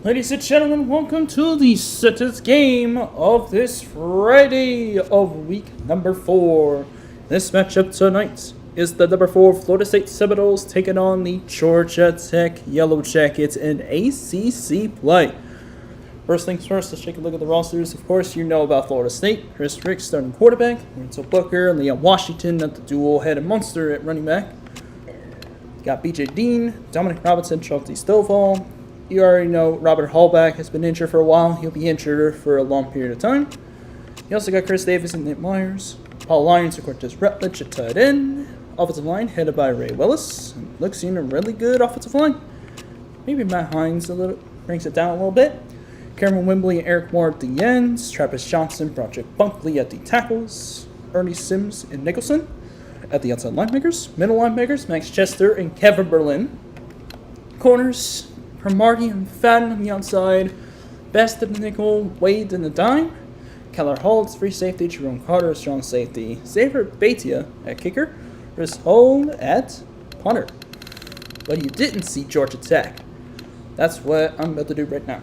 Ladies and gentlemen, welcome to the sittest game of this Friday of week number 4. This matchup tonight is the number 4 Florida State Seminoles taking on the Georgia Tech Yellow Jackets in ACC play. First things first, let's take a look at the rosters. Of course, you know about Florida State. Chris Ricks starting quarterback, Renzo Booker, and Leon Washington at the dual-headed monster at running back. Got BJ Dean, Dominic Robinson, Chauncey Stovall. You already know Robert Hallback has been injured for a while. He'll be injured for a long period of time. You also got Chris Davis and Nick Myers. Paul Lyons and Cortez Rutledge at tight end. Offensive line headed by Ray Willis. Looks in a really good offensive line. Maybe Matt Hines brings it down a little bit. Cameron Wimbley and Eric Moore at the ends. Travis Johnson, Project Bunkley at the tackles. Ernie Sims and Nicholson at the outside linebackers. Middle linebackers, Max Chester and Kevin Berlin. Corners, Marty and Fadden on the outside. Best in the nickel, Wade in the dime. Keller Holtz, free safety. Jerome Carter, strong safety. Xavier Batia at kicker. Chris Hold at punter. But you didn't see Georgia Tech. That's what I'm about to do right now.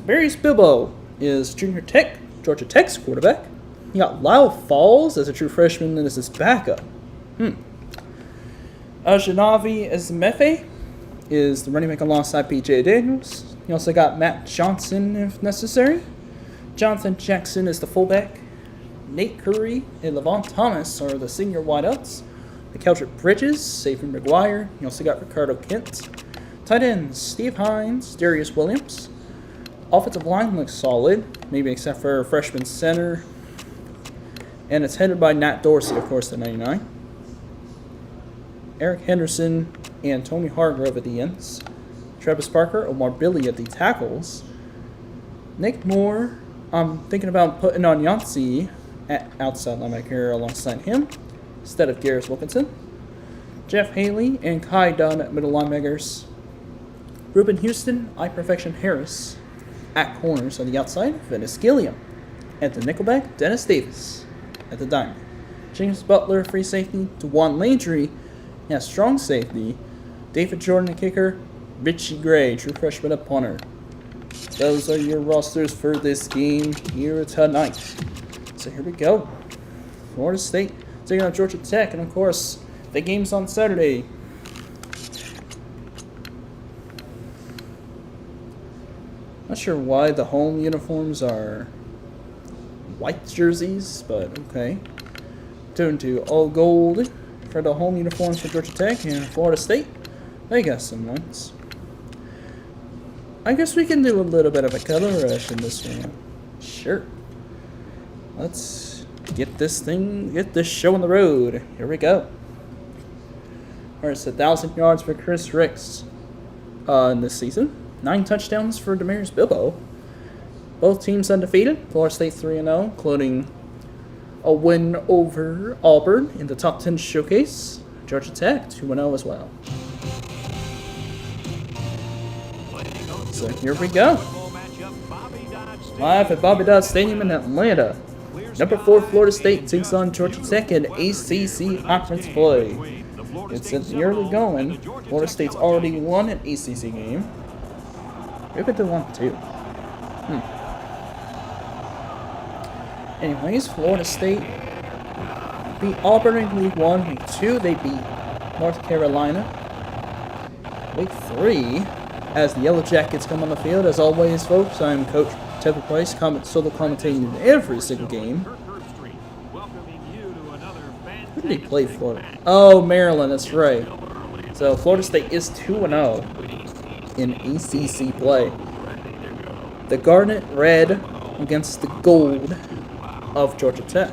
Darius Bilbo is Georgia Tech's quarterback. You got Lyle Falls as a true freshman and as his backup. Ajanavi Esmefe is the running back alongside PJ Daniels. You also got Matt Johnson if necessary. Jonathan Jackson is the fullback. Nate Curry and Levon Thomas are the senior wideouts. McKeldrick Bridges, Xavier McGuire. You also got Ricardo Kent. Tight ends, Steve Hines, Darius Williams. Offensive line looks solid, maybe except for freshman center. And it's headed by Nat Dorsey, of course, the 99. Eric Henderson and Tony Hargrove at the ends. Travis Parker, Omar Billy at the tackles. Nick Moore, I'm thinking about putting on Yancey at outside linebacker alongside him instead of Garrett Wilkinson. Jeff Haley and Kai Dunn at middle linebackers. Ruben Houston, iPerfection Harris at corners on the outside. Venice Gilliam at the nickelback. Dennis Davis at the dime. James Butler, free safety. DeJuan Landry at strong safety. David Jordan, the kicker. Richie Gray, true freshman at punter. Those are your rosters for this game here tonight. So here we go. Florida State taking on Georgia Tech, and of course, the game's on Saturday. Not sure why the home uniforms are white jerseys, but okay. Turn to all gold for the home uniforms for Georgia Tech and Florida State. They got some ones. I guess we can do a little bit of a color rush in this one. Sure. Let's get this show on the road. Here we go. Alright, it's 1,000 yards for Chris Ricks in this season. 9 touchdowns for Darius Bilbo. Both teams undefeated. Florida State 3-0, including a win over Auburn in the top 10 showcase. Georgia Tech 2-0 as well. So here we go. Live at Bobby Dodd Stadium in Atlanta. Number 4 Florida State takes on Georgia Tech in ACC conference play. It's in the early going. Florida State's already won an ACC game. Maybe they won 2. Anyways, Florida State beat Auburn in Week 1. Week 2, they beat North Carolina. Week 3, as the Yellow Jackets come on the field, as always, folks, I'm Coach Tevin Price, solo commentating in every single game. Who did he play for? Oh, Maryland, that's right. So, Florida State is 2-0 in ACC play. The Garnet Red against the Gold of Georgia Tech.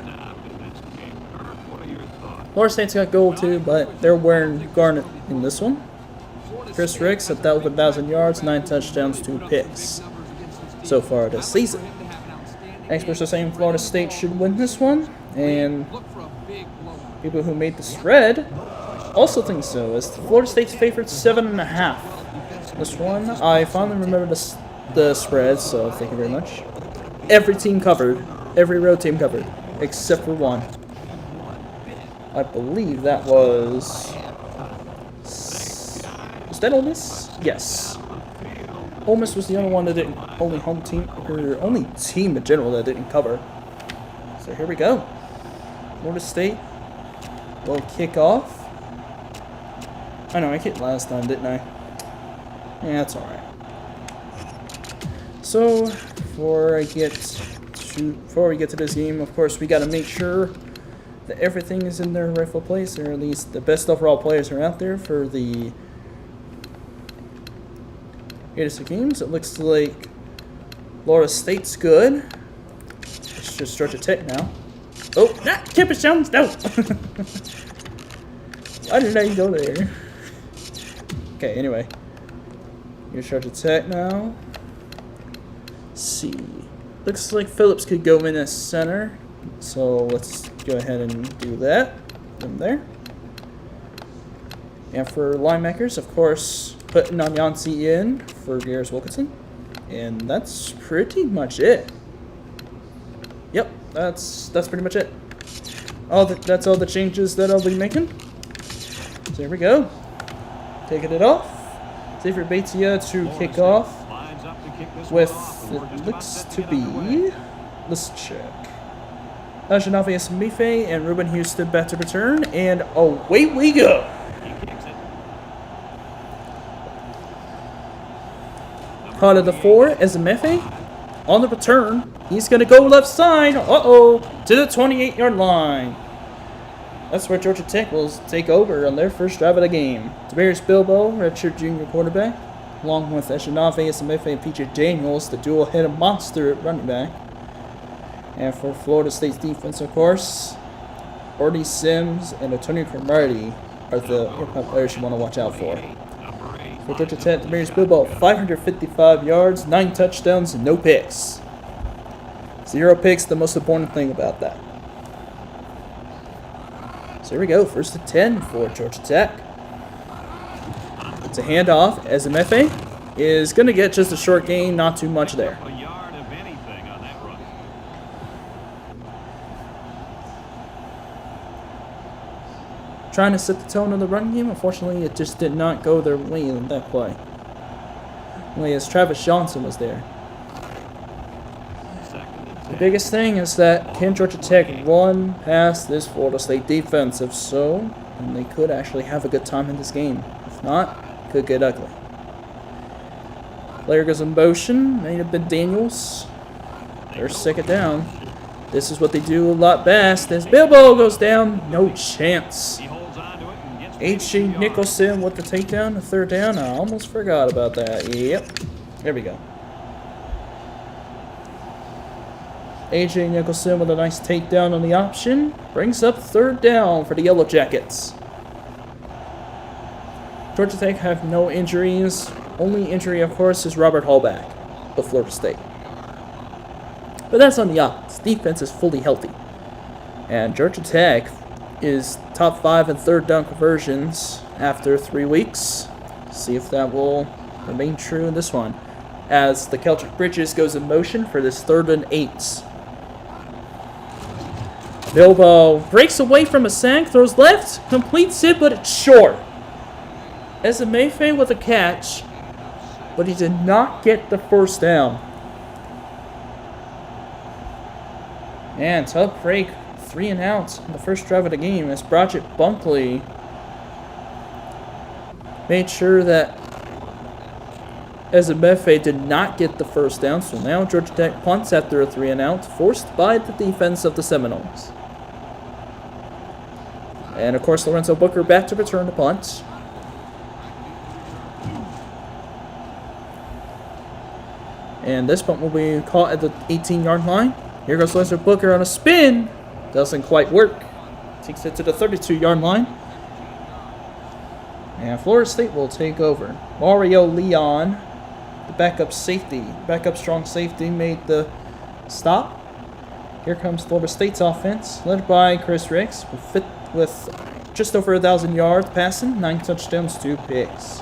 Florida State's got gold too, but they're wearing garnet in this one. Chris Ricks at over 1,000 yards, 9 touchdowns, 2 picks so far this season. Experts are saying Florida State should win this one, and people who made the spread also think so, as Florida State's favorite 7.5. This one, I finally remember the spread, so thank you very much. Every team covered. Every road team covered. Except for one. I believe that was that Ole Miss? Yes. Ole Miss was the only one that didn't, only team in general that didn't cover. So here we go. Florida State will kick off. I know I kicked last time, didn't I? Yeah, that's alright. So before we get to this game, of course, we got to make sure that everything is in their rightful place, or at least the best overall players are out there for the games. It looks like Florida State's good. Let's just Georgia Tech now. Oh, not Campus Jones, no! Why did I go there? Okay, anyway. Here's Georgia Tech now. Let's see. Looks like Phillips could go in as center. So let's go ahead and do that. From there. And for linebackers, of course, putting on Yancey in for Garris Wilkinson. And that's pretty much it. Yep, that's pretty much it. That's all the changes that I'll be making. So here we go. Taking it off. Xavier Batia to kick off with, it looks to be, let's check. Ajanavius Mife and Ruben Houston back to return, and away we go. Out of the 4 as Mife on the return. He's going to go left side. Uh-oh. To the 28-yard line. That's where Georgia Tech will take over on their first drive of the game. Tiberius Bilbo, redshirt junior quarterback, along with Eshanave, Esamefe, and PJ Daniels, the dual-headed monster at running back. And for Florida State's defense, of course, Ordy Sims and Antonio Cromartie are the players you want to watch out for. For Georgia Tech, Tiberius Bilbo, 555 yards, 9 touchdowns, and no picks. 0 picks, the most important thing about that. So here we go, 1st and 10 for Georgia Tech. It's a handoff as Emefe is going to get just a short gain, not too much there. Trying to set the tone of the run game, unfortunately it just did not go their way in that play. Only as Travis Johnson was there. The biggest thing is that can Georgia Tech run past this Florida State defense? If so, then they could actually have a good time in this game. If not, it could get ugly. Player goes in motion, may have been Daniels. There's 2nd down. This is what they do a lot best. As Bilbo goes down, no chance. H.G. Nicholson with the takedown, the 3rd down. I almost forgot about that. Yep, there we go. A.J. Nicholson with a nice takedown on the option. Brings up 3rd down for the Yellow Jackets. Georgia Tech have no injuries. Only injury, of course, is Robert Hallback of Florida State. But that's on the odds. Defense is fully healthy. And Georgia Tech is top 5 in 3rd down conversions after 3 weeks. See if that will remain true in this one. As the Celtic Bridges goes in motion for this 3rd and 8. Bilbo breaks away from a sack, throws left, completes it, but it's short. Esamefe with a catch, but he did not get the 1st down. And tough break, 3 and out in the first drive of the game as Broderick Bunkley made sure that Esamefe did not get the 1st down. So now Georgia Tech punts after a 3 and out, forced by the defense of the Seminoles. And of course, Lorenzo Booker back to return the punt. And this punt will be caught at the 18-yard line. Here goes Lorenzo Booker on a spin. Doesn't quite work. Takes it to the 32-yard line. And Florida State will take over. Mario Leon, the backup strong safety, made the stop. Here comes Florida State's offense, led by Chris Ricks, with just over 1,000 yards passing, 9 touchdowns, 2 picks.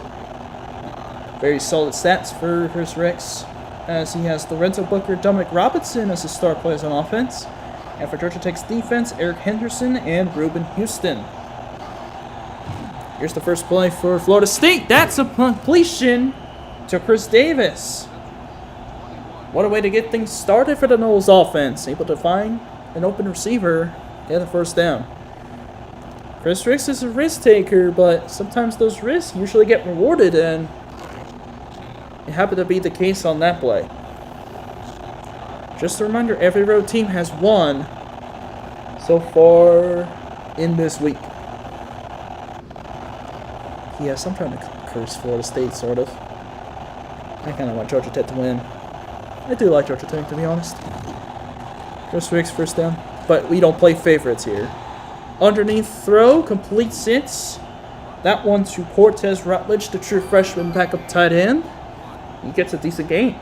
Very solid stats for Chris Ricks, as he has Lorenzo Booker, Dominic Robinson as his star players on offense. And for Georgia Tech's defense, Eric Henderson and Ruben Houston. Here's the first play for Florida State. That's a completion to Chris Davis. What a way to get things started for the Noles offense. Able to find an open receiver, get the first down. Chris Ricks is a risk taker, but sometimes those risks usually get rewarded, and it happened to be the case on that play. Just a reminder, every road team has won so far in this week. Yes, I'm trying to curse Florida State, sort of. I kind of want Georgia Tech to win. I do like Georgia Tech, to be honest. Chris Ricks, first down. But we don't play favorites here. Underneath throw, completes it. That one to Cortez Rutledge, the true freshman backup tight end. He gets a decent gain.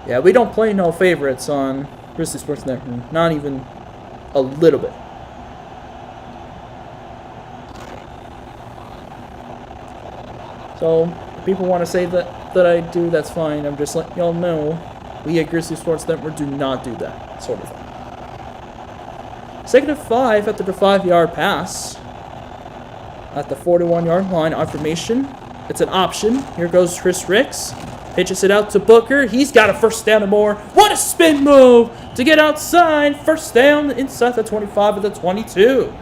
Yeah, we don't play no favorites on Grizzly Sports Network. Not even a little bit. So, if people want to say that I do, that's fine. I'm just letting y'all know, we at Grizzly Sports Network do not do that sort of thing. 2nd and 5 after the 5-yard pass. At the 41-yard line on formation. It's an option. Here goes Chris Ricks. Pitches it out to Booker. He's got a first down and more. What a spin move to get outside. First down inside the 25 of the 22.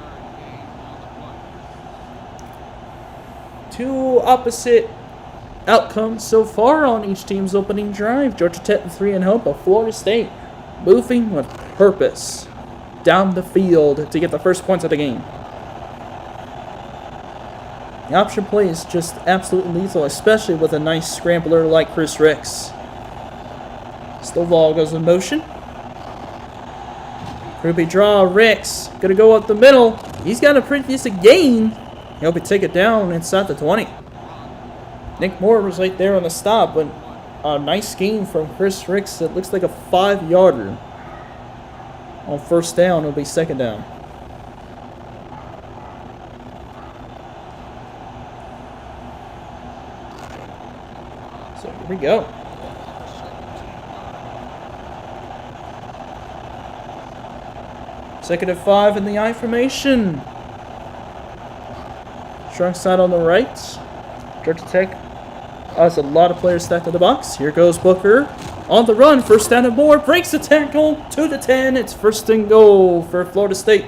Two opposite outcomes so far on each team's opening drive. Georgia Tech 3-0, but Florida State moving with purpose down the field to get the first points of the game. The option play is just absolutely lethal, especially with a nice scrambler like Chris Ricks. Stovall goes in motion. Ruby draw, Ricks. Gonna go up the middle. He's got a pretty decent gain. He'll be taken down inside the 20. Nick Moore was right there on the stop, but a nice gain from Chris Ricks. It looks like a 5-yarder. On first down, it'll be second down. So here we go. Second and 5 in the I formation. Strong side on the right. Georgia Tech has a lot of players stacked in the box. Here goes Booker. On the run, first down and more. Breaks the tackle to the 10. It's first and goal for Florida State.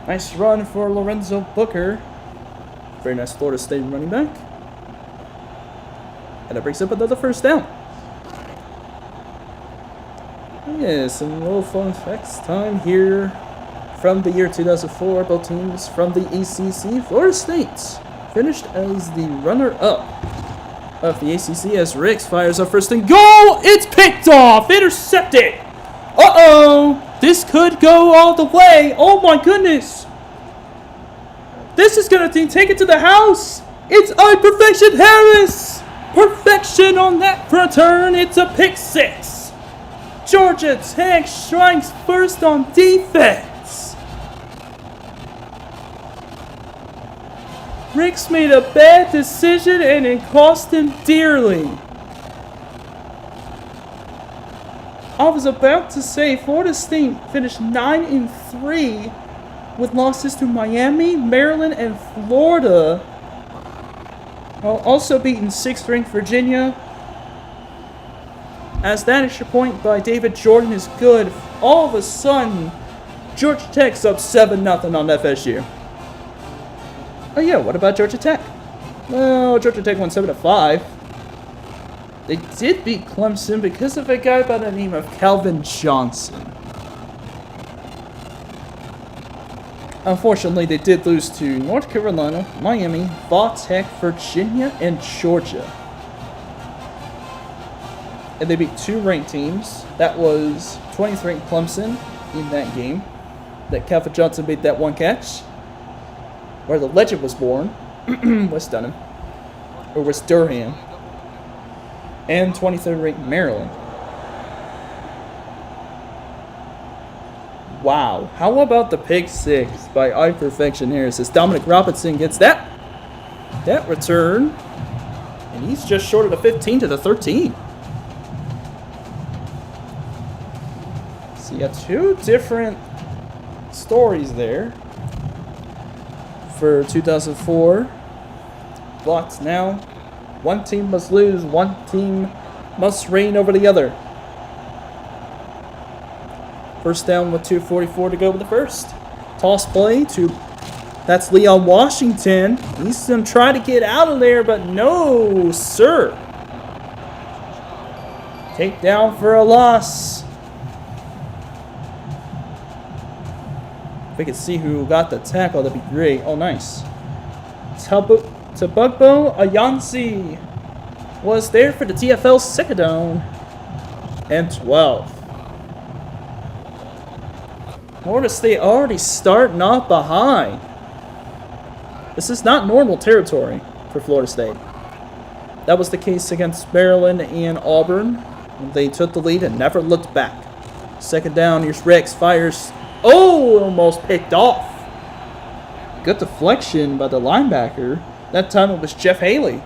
Nice run for Lorenzo Booker. Very nice Florida State running back. And that brings up another first down. Yeah, some little fun facts time here from the year 2004. Both teams from the ACC. Florida State finished as the runner-up of the ACC as Ricks fires up first and goal. It's picked off. Intercepted. Uh-oh. This could go all the way. Oh, my goodness. This is going to take it to the house. It's Perfection Harris. Perfection on that return. It's a pick six. Georgia Tech strikes first on defense. Ricks made a bad decision and it cost him dearly. I was about to say Florida State finished 9-3 with losses to Miami, Maryland, and Florida, while also beating 6th-ranked Virginia. As that extra point by David Jordan is good, all of a sudden, Georgia Tech's up 7-0 on FSU. Oh yeah, what about Georgia Tech? Well, Georgia Tech won 7-5. They did beat Clemson because of a guy by the name of Calvin Johnson. Unfortunately, they did lose to North Carolina, Miami, Tech, Virginia, and Georgia. And they beat 2 ranked teams. That was 20th ranked Clemson in that game. That Calvin Johnson made that one catch. Where the legend was born, West Durham. And 23rd ranked Maryland. Wow. How about the pick six by Perfection Harris as Dominic Robinson gets that return. And he's just short of the 15 to the 13. So you got 2 different stories there. for 2004. Blocked now. One team must lose. One team must reign over the other. First down with 2:44 to go with the first. Toss play to... That's Leon Washington. He's going to try to get out of there, but no, sir. Takedown for a loss. If we could see who got the tackle, that'd be great. Oh, nice. Tabugbo Ayansi was there for the TFL second down and 12. Florida State already starting off behind. This is not normal territory for Florida State. That was the case against Maryland and Auburn. They took the lead and never looked back. Second down, here's Rex, fires. Oh, almost picked off. Good deflection by the linebacker. That time it was Jeff Haley.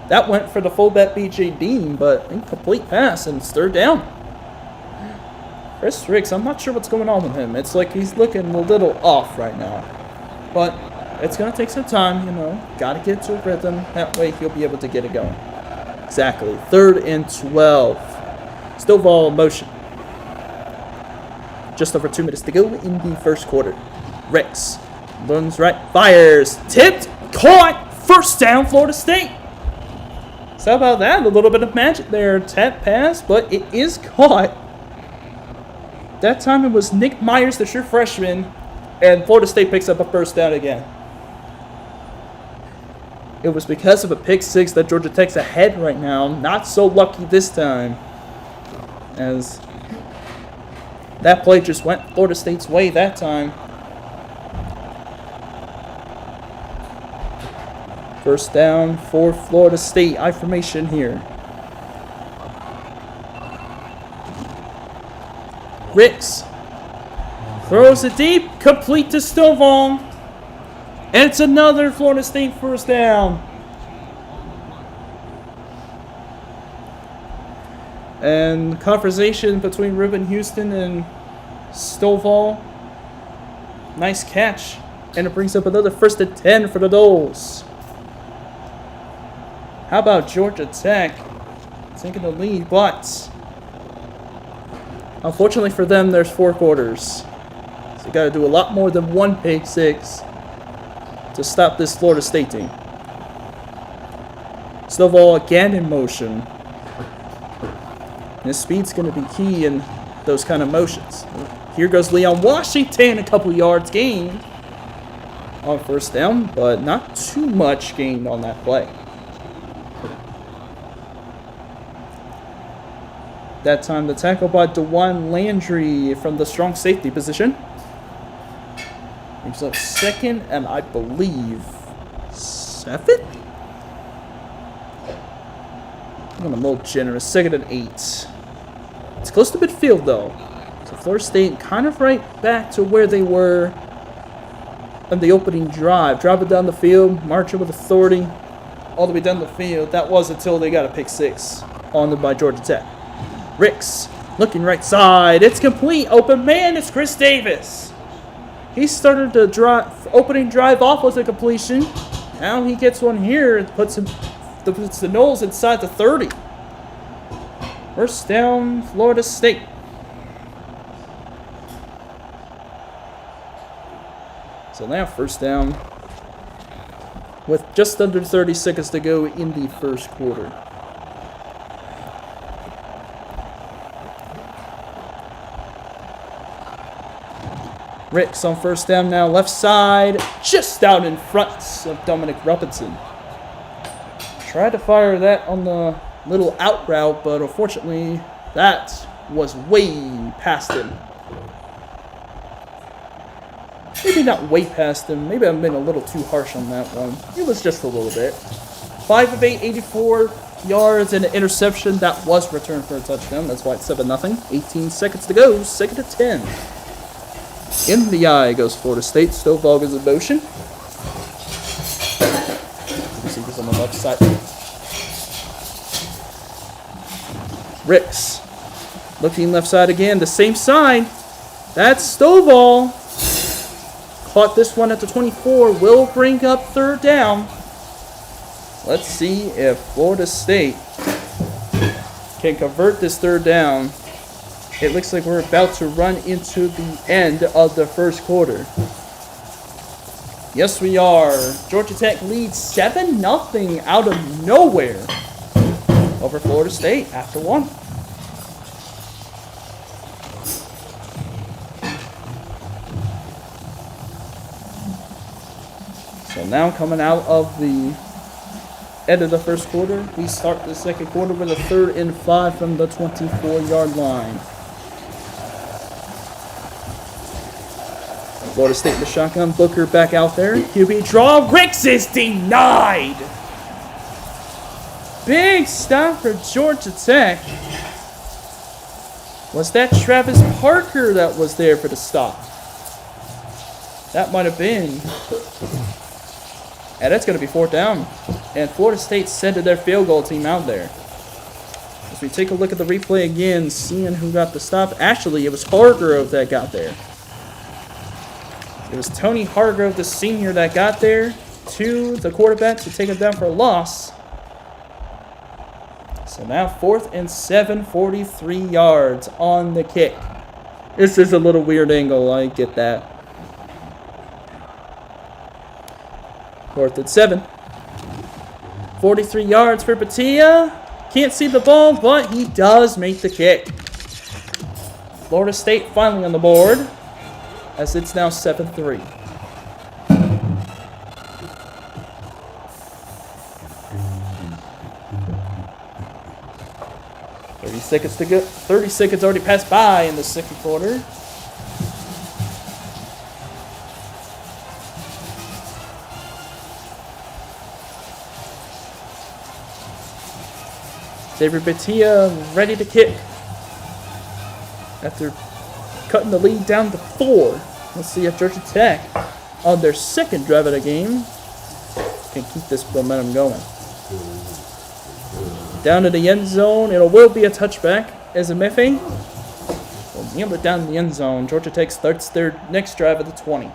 That went for the fullback B.J. Dean, but incomplete pass, and it's third down. Chris Ricks, I'm not sure what's going on with him. It's like he's looking a little off right now. But it's going to take some time, you know. Got to get to a rhythm. That way he'll be able to get it going. Exactly. 3rd and 12. Stovall in motion. Just over 2 minutes to go in the first quarter. Ricks runs right, fires, tipped, caught, first down, Florida State. So how about that? A little bit of magic there. Tap pass, but it is caught. That time it was Nick Myers, the true freshman, and Florida State picks up a first down again. It was because of a pick six that Georgia Tech's ahead right now. Not so lucky this time, as that play just went Florida State's way that time. First down for Florida State. I formation here. Ricks throws it deep, complete to Stovall. And it's another Florida State first down. And conversation between Reuben Houston and Stovall. Nice catch. And it brings up another 1st and 10 for the Noles. How about Georgia Tech taking the lead, but unfortunately for them, there's 4 quarters. So you got to do a lot more than one pick six to stop this Florida State team. Stovall again in motion. His speed's going to be key in those kind of motions. Here goes Leon Washington, a couple yards gained on first down, but not too much gained on that play. That time the tackle by DeJuan Landry from the strong safety position. He's up 2nd and I believe 7? I'm going to more generous. 2nd and 8. It's close to midfield though. So Florida State kind of right back to where they were on the opening drive. Drop it down the field, marching with authority all the way down the field. That was until they got a pick six on them by Georgia Tech. Ricks looking right side. It's complete. Open man. It's Chris Davis. He started the opening drive off with a completion. Now he gets one here and puts the Noles inside the 30. First down, Florida State. So now first down with just under 30 seconds to go in the first quarter. Ricks on first down now, left side, just out in front of Dominic Robinson. Tried to fire that on the little out route, but unfortunately, that was way past him. Maybe not way past him. Maybe I've been a little too harsh on that one. It was just a little bit. 5 of 8, 84 yards and an interception. That was returned for a touchdown. That's why it's 7-0. 18 seconds to go. 2nd and 10. In the eye goes Florida State. Stovall goes in motion. Receivers on the left side. Ricks looking left side again. The same side. That's Stovall. caught this one at the 24. Will bring up third down. Let's see if Florida State can convert this third down. It looks like we're about to run into the end of the first quarter. Yes, we are. Georgia Tech leads 7-0 out of nowhere over Florida State after one. So now coming out of the end of the first quarter, we start the second quarter with a 3rd and 5 from the 24-yard line. Florida State in the shotgun. Booker back out there. QB draw. Ricks is denied. Big stop for Georgia Tech. Was that Travis Parker that was there for the stop? That might have been. And that's going to be 4th down. And Florida State sending their field goal team out there. As we take a look at the replay again, seeing who got the stop. Actually, it was Hargrove that got there. It was Tony Hargrove, the senior, that got there to the quarterback to take him down for a loss. So now 4th and 7, 43 yards on the kick. This is a little weird angle, I get that. 4th and 7. 43 yards for Batia. Can't see the ball, but he does make the kick. Florida State finally on the board, as it's now 7-3. 30 seconds to go. 30 seconds already passed by in the second quarter. Xavier Batia ready to kick after cutting the lead down to 4. Let's see if Georgia Tech, on their second drive of the game, can keep this momentum going. Down to the end zone. It will be a touchback as Emefe will nail it down in the end zone. Georgia Tech starts their next drive at the 20.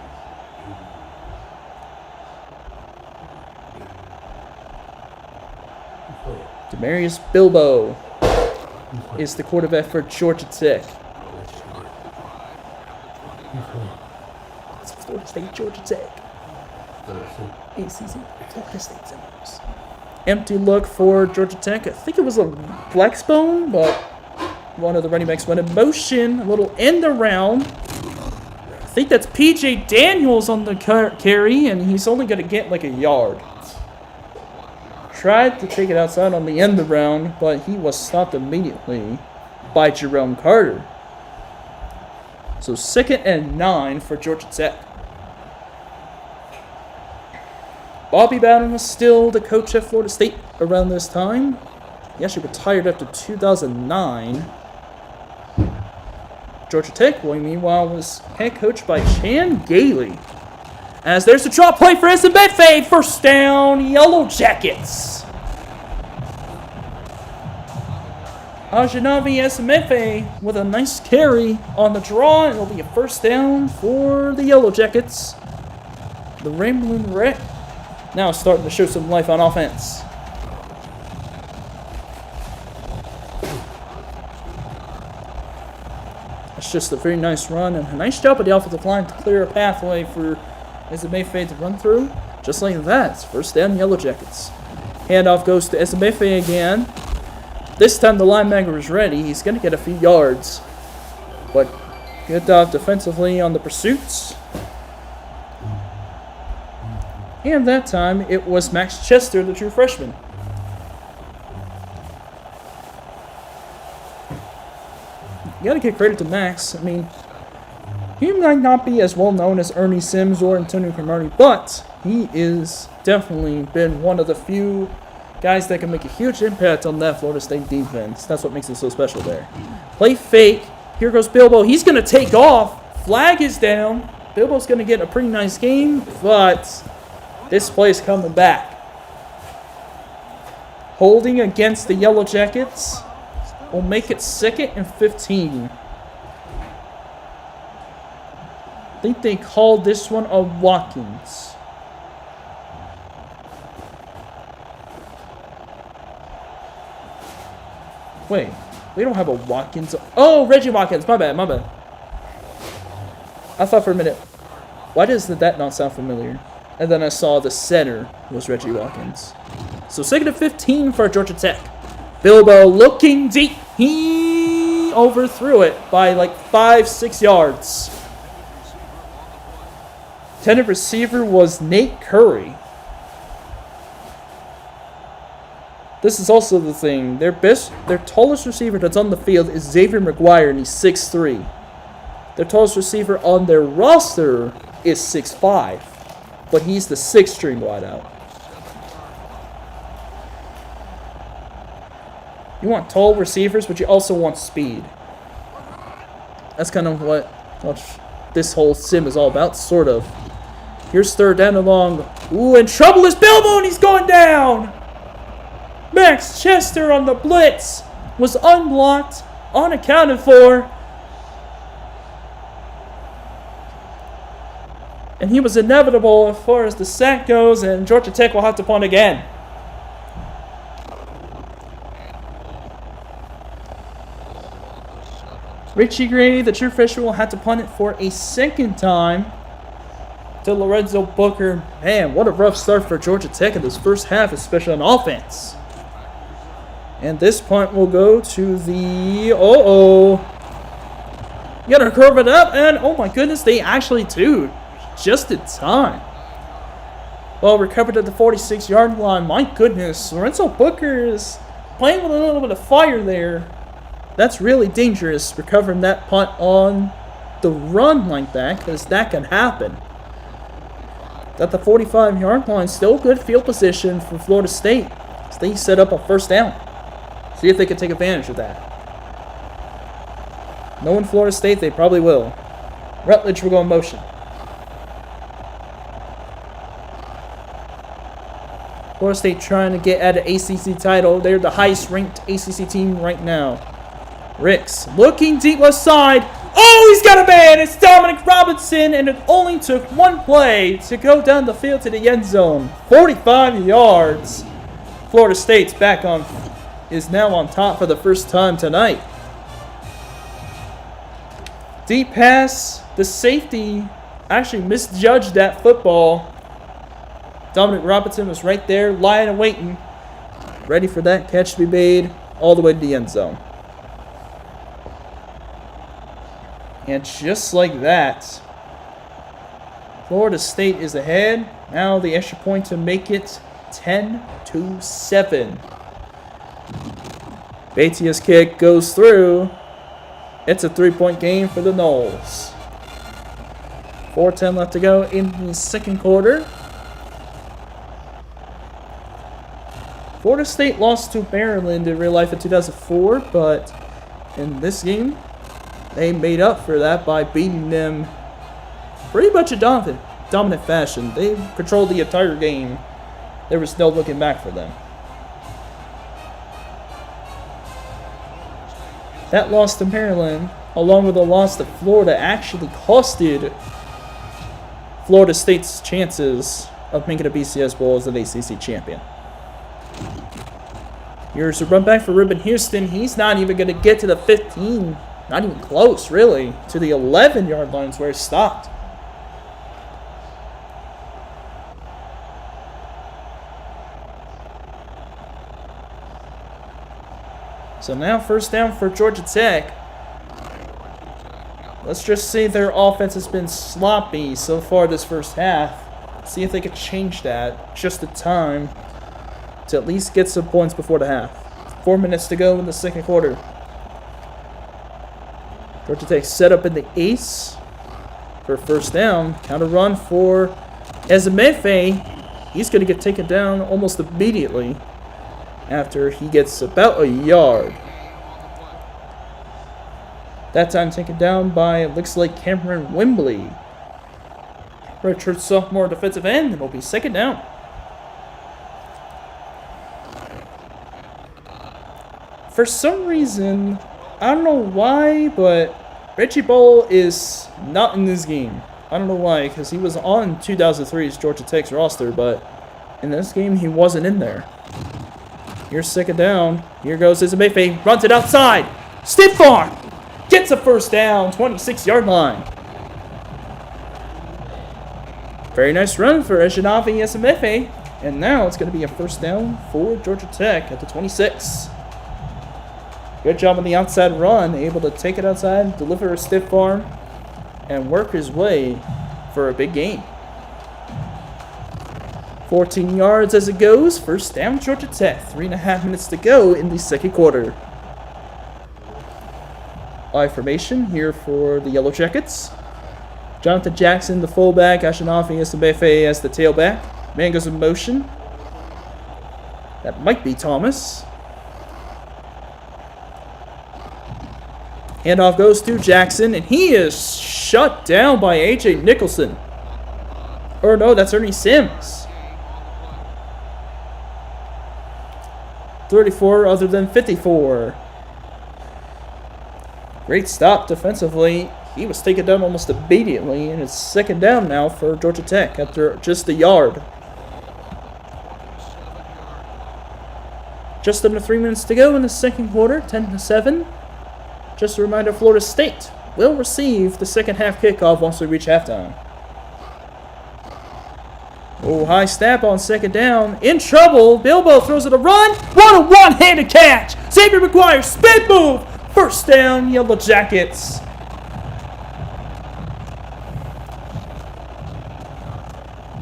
Demarius Bilbo is the quarterback for Georgia Tech. It's Florida State, Georgia Tech. ACC, Florida State Seminoles. Empty look for Georgia Tech. I think it was a flex bone, but one of the running backs went in motion. A little end around. I think that's PJ Daniels on the carry, and he's only going to get like a yard. Tried to take it outside on the end around, but he was stopped immediately by Jerome Carter. So 2nd and 9 for Georgia Tech. Bobby Bowden was still the coach at Florida State around this time. He actually retired after 2009. Georgia Tech, meanwhile, was head coached by Chan Gailey. As there's the draw play for SMFA. 1st down, Yellow Jackets. Ajanavi SMFA with a nice carry on the draw. It'll be a 1st down for the Yellow Jackets. The Rambling Wreck now starting to show some life on offense. That's just a very nice run and a nice job of the offensive line to clear a pathway for Ezemefe to run through. Just like that, it's 1st down, Yellow Jackets. Handoff goes to Ezemefe again. This time the linebacker is ready. He's going to get a few yards. But good job defensively on the pursuits. And that time, it was Max Chester, the true freshman. You gotta give credit to Max. I mean, he might not be as well known as Ernie Sims or Antonio Cromartie, but he is definitely been one of the few guys that can make a huge impact on that Florida State defense. That's what makes it so special there. Play fake. Here goes Bilbo. He's gonna take off. Flag is down. Bilbo's gonna get a pretty nice game, but this play is coming back. Holding against the Yellow Jackets will make it 2nd and 15. think they called this one a Watkins. Wait, we don't have a Watkins. Oh, Reggie Watkins. My bad, my bad. I thought for a minute, why does that not sound familiar? And then I saw the center was Reggie Watkins. So 2nd and 15 for Georgia Tech. Bilbo looking deep. He overthrew it by like 5-6 yards. Intended receiver was Nate Curry. This is also the thing. Their tallest receiver that's on the field is Xavier McGuire, and he's 6'3". Their tallest receiver on their roster is 6'5", but he's the 6th-string wideout. You want tall receivers, but you also want speed. That's kind of what this whole sim is all about, sort of. Here's 3rd down and long. Ooh, and trouble is Bilbo, and he's going down! Max Chester on the blitz was unblocked, unaccounted for. And he was inevitable as far as the sack goes, and Georgia Tech will have to punt again. Richie Gray, the true freshman, will have to punt it for a 2nd time to Lorenzo Booker. Man, what a rough start for Georgia Tech in this first half, especially on offense. And this punt will go to the... You gotta curve it up, and oh my goodness, they actually do. Just in time. Well, recovered at the 46-yard line. My goodness, Lorenzo Booker is playing with a little bit of fire there. That's really dangerous, recovering that punt on the run like that, because that can happen. At the 45-yard line, still good field position for Florida State. So they set up a 1st down. See if they can take advantage of that. Knowing Florida State, they probably will. Rutledge will go in motion. Florida State trying to get at an ACC title. They're the highest-ranked ACC team right now. Ricks looking deep left side. Oh, he's got a man! It's Dominic Robinson, and it only took one play to go down the field to the end zone. 45 yards. Florida State's is now on top for the first time tonight. Deep pass. The safety actually misjudged that football. Dominic Robinson was right there, lying and waiting, ready for that catch to be made all the way to the end zone. And just like that, Florida State is ahead. Now the extra point to make it 10-7. Batia's kick goes through. It's a 3-point game for the Noles. 4:10 left to go in the 2nd quarter. Florida State lost to Maryland in real life in 2004, but in this game, they made up for that by beating them pretty much in dominant fashion. They controlled the entire game. There was no looking back for them. That loss to Maryland, along with the loss to Florida, actually costed Florida State's chances of making a BCS Bowl as an ACC champion. Here's a run back for Reuben Houston. He's not even going to get to the 15. Not even close, really, to the 11-yard line is where he stopped. So now 1st down for Georgia Tech. Let's just say their offense has been sloppy so far this first half. See if they can change that just in time to at least get some points before the half. 4 minutes to go in the 2nd quarter. Georgia Tech set up in the ace for 1st down. Counter run for Ezemefe. He's going to get taken down almost immediately after he gets about a yard. That time taken down by, it looks like, Cameron Wembley. Redshirt sophomore defensive end. It'll be 2nd down. For some reason, I don't know why, but Reggie Bull is not in this game. I don't know why, because he was on 2003's Georgia Tech's roster, but in this game, he wasn't in there. Here's second down. Here goes Isamefe. Runs it outside. Stiff arm. Gets a first down. 26-yard line. Very nice run for Ejinavi Isamefe. And now it's going to be a first down for Georgia Tech at the 26. Good job on the outside run. Able to take it outside, deliver a stiff arm, and work his way for a big gain. 14 yards as it goes. First down, Georgia Tech. 3.5 minutes to go in the second quarter. I formation here for the Yellow Jackets. Jonathan Jackson, the fullback. Ashinafi Isamefe as the tailback. Man goes in motion. That might be Thomas. Handoff goes to Jackson, and he is shut down by A.J. Nicholson. Or no, that's Ernie Sims. 34 other than 54. Great stop defensively. He was taken down almost immediately, and it's second down now for Georgia Tech after just a yard. Just under 3 minutes to go in the second quarter, 10-7. Just a reminder, Florida State will receive the second half kickoff once we reach halftime. Oh, high snap on second down. In trouble. Bilbo throws it a run. What a one-handed catch. Xavier McGuire, spin move. First down, Yellow Jackets.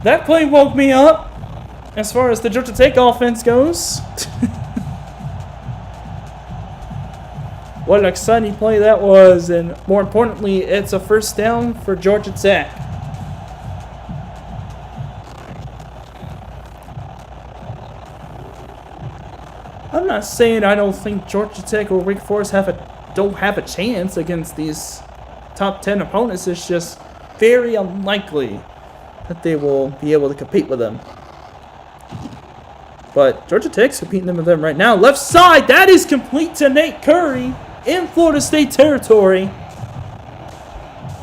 That play woke me up as far as the Georgia Tech offense goes. What an exciting play that was, and more importantly, it's a first down for Georgia Tech. I'm not saying I don't think Georgia Tech or Wake Forest don't have a chance against these top 10 opponents. It's just very unlikely that they will be able to compete with them. But Georgia Tech's competing with them right now. Left side, that is complete to Nate Curry in Florida State territory.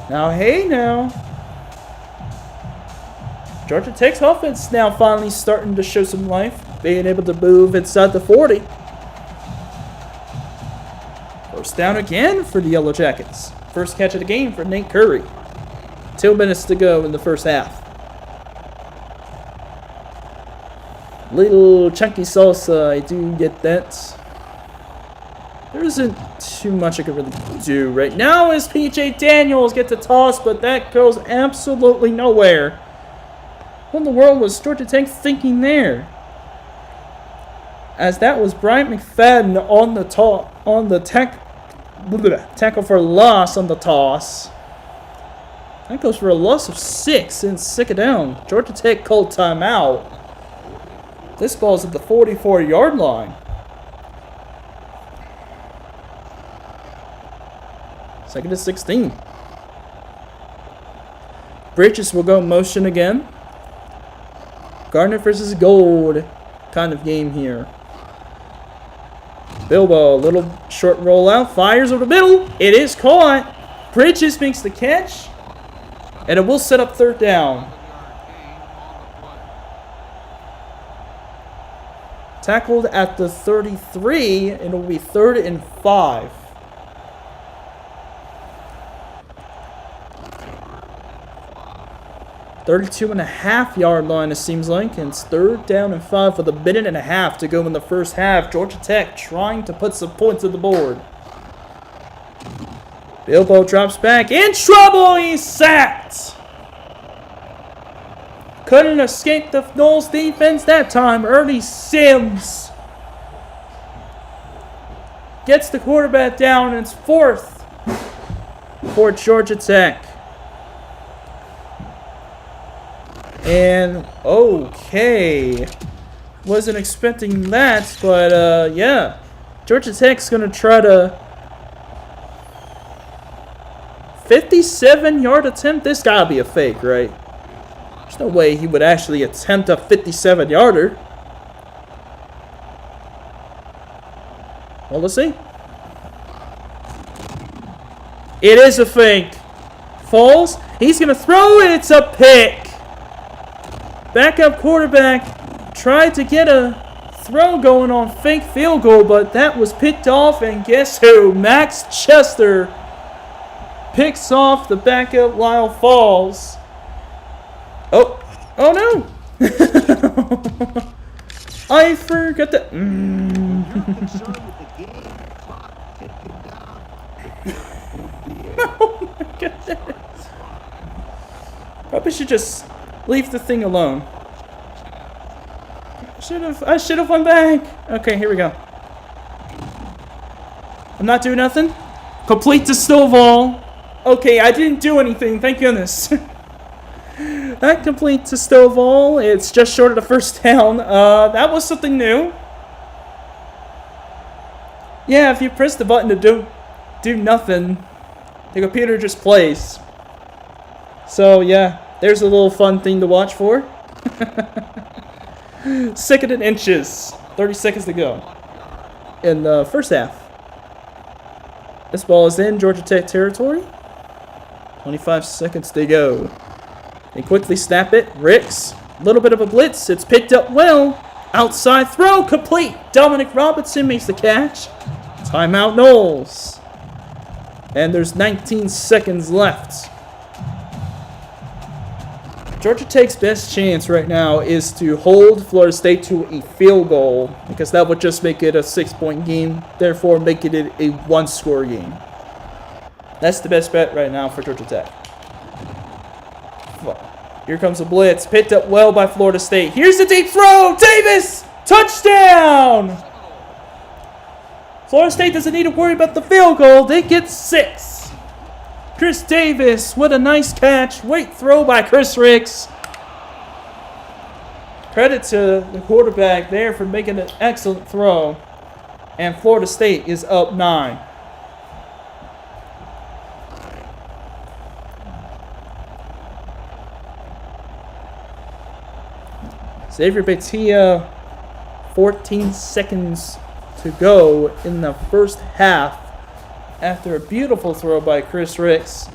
Now, hey now. Georgia Tech's offense now finally starting to show some life, being able to move inside the 40. First down again for the Yellow Jackets. First catch of the game for Nate Curry. 2 minutes to go in the first half. Little chunky salsa, I do get that. There isn't too much I can really do right now as P.J. Daniels gets a toss, but that goes absolutely nowhere. What in the world was Georgia Tech thinking there? As that was Bryant McFadden on the tackle for loss on the toss. That goes for a loss of 6 and second down. Georgia Tech called timeout. This ball's at the 44-yard line. Second to 16. Bridges will go motion again. Gardner versus Gold kind of game here. Bilbo, little short rollout, fires over the middle. It is caught. Bridges makes the catch. And it will set up third down. Tackled at the 33, and it will be 3rd and 5. .32.5-yard line, it seems like, and it's 3rd down and 5 with 1.5 minutes to go in the first half. Georgia Tech trying to put some points on the board. Bilbo drops back. In trouble! He's sacked! Couldn't escape the Knowles defense that time. Ernie Sims gets the quarterback down, and it's 4th for Georgia Tech. And, okay. Wasn't expecting that, but, yeah. Georgia Tech's going to try to 57-yard attempt. This got to be a fake, right? There's no way he would actually attempt a 57-yarder. Well, let's see. It is a fake. Falls. He's going to throw it. It's a pick. Backup quarterback tried to get a throw going on fake field goal, but that was picked off. And guess who? Max Chester picks off the backup Lyle Falls. Oh no. I forgot that. Oh my goodness. Probably should just leave the thing alone. I should have went back. Okay, here we go. I'm not doing nothing. Complete to Stovall. Okay, I didn't do anything. Thank goodness. That completes to Stovall. It's just short of the first down. That was something new. Yeah, if you press the button to do nothing, the computer just plays. So yeah, there's a little fun thing to watch for. 2nd and inches. 30 seconds to go in the first half. This ball is in Georgia Tech territory. 25 seconds to go. They quickly snap it. Ricks. A little bit of a blitz. It's picked up well. Outside throw. Complete. Dominic Robinson makes the catch. Timeout Knowles. And there's 19 seconds left. Georgia Tech's best chance right now is to hold Florida State to a field goal, because that would just make it a 6-point game, therefore making it a 1-score game. That's the best bet right now for Georgia Tech. Here comes a blitz, picked up well by Florida State. Here's the deep throw, Davis! Touchdown! Florida State doesn't need to worry about the field goal, they get 6. Chris Davis with a nice catch. Great throw by Chris Ricks. Credit to the quarterback there for making an excellent throw. And Florida State is up 9. Xavier Batia, 14 seconds to go in the first half. After a beautiful throw by Chris Ricks.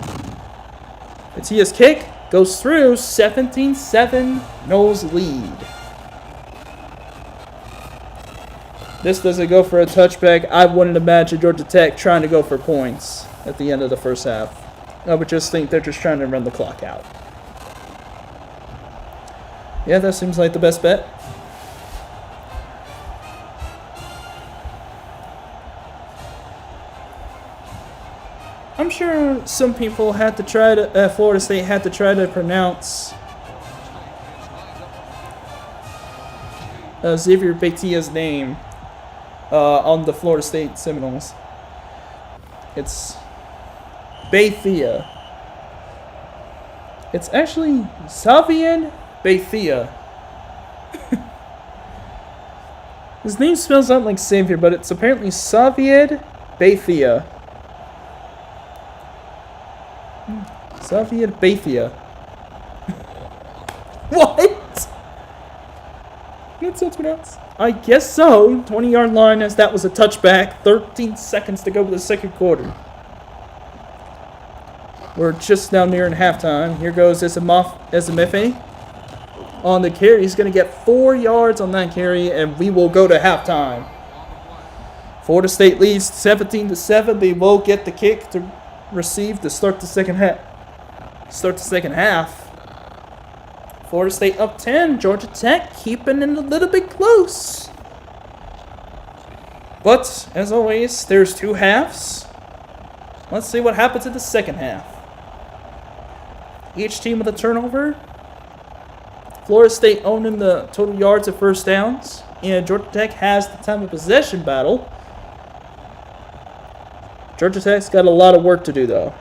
Batia's kick goes through. 17-7. Knowles lead. This doesn't go for a touchback. I wouldn't imagine Georgia Tech trying to go for points at the end of the first half. I would just think they're just trying to run the clock out. Yeah, that seems like the best bet. I'm sure some people had to try to, Florida State had to try to pronounce Xavier Batia's name on the Florida State Seminoles. It's Bethia. It's actually Xavier Bethia. His name spells out like Xavier, but it's apparently Xavier Bethia. Xavier Bethia. What? That's how it's pronounced. I guess so. 20-yard line, as that was a touchback. 13 seconds to go with the second quarter. We're just now nearing halftime. Here goes Ezemefe on the carry. He's going to get 4 yards on that carry, and we will go to halftime. Florida State leads 17-7. They will get the kick to receive to start the second half. Florida State up 10. Georgia Tech keeping it a little bit close. But, as always, there's 2 halves. Let's see what happens in the second half. Each team with a turnover. Florida State owning the total yards of first downs. And Georgia Tech has the time of possession battle. Georgia Tech's got a lot of work to do, though.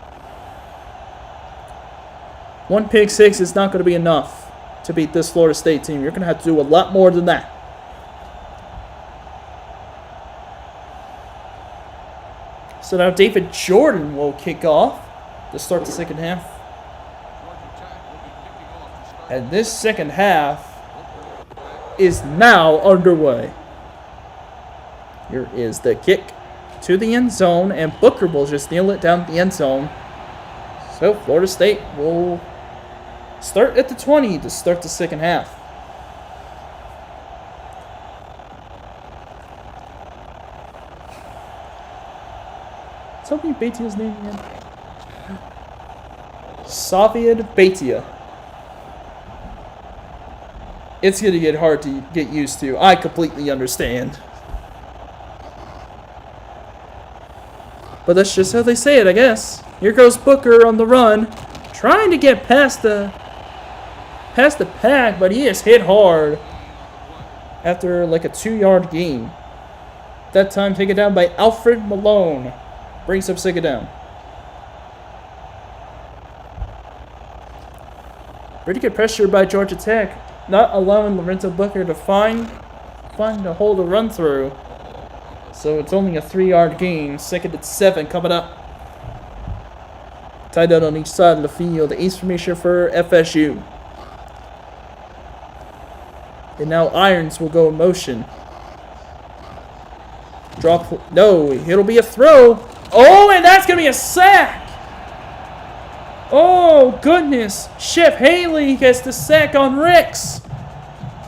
1 pick six is not going to be enough to beat this Florida State team. You're going to have to do a lot more than that. So now David Jordan will kick off to start the second half. And this second half is now underway. Here is the kick to the end zone, and Booker will just kneel it down the end zone. So So Florida State will start at the 20 to start the second half. Tell me Batia's name again. Saviad Batia. It's going to get hard to get used to. I completely understand. But that's just how they say it, I guess. Here goes Booker on the run. Trying to get past the pack, but he is hit hard. After like a 2-yard gain. That time taken down by Alfred Malone. Brings up second down. Pretty good pressure by Georgia Tech. Not allowing Lorenzo Booker to find a hole to run through. So it's only a 3-yard gain. Second and 7 coming up. Tied out on each side of the field. Ace formation for FSU. And now Irons will go in motion. Drop. No, it'll be a throw. Oh, and that's going to be a sack. Oh, goodness. Chef Haley gets the sack on Ricks.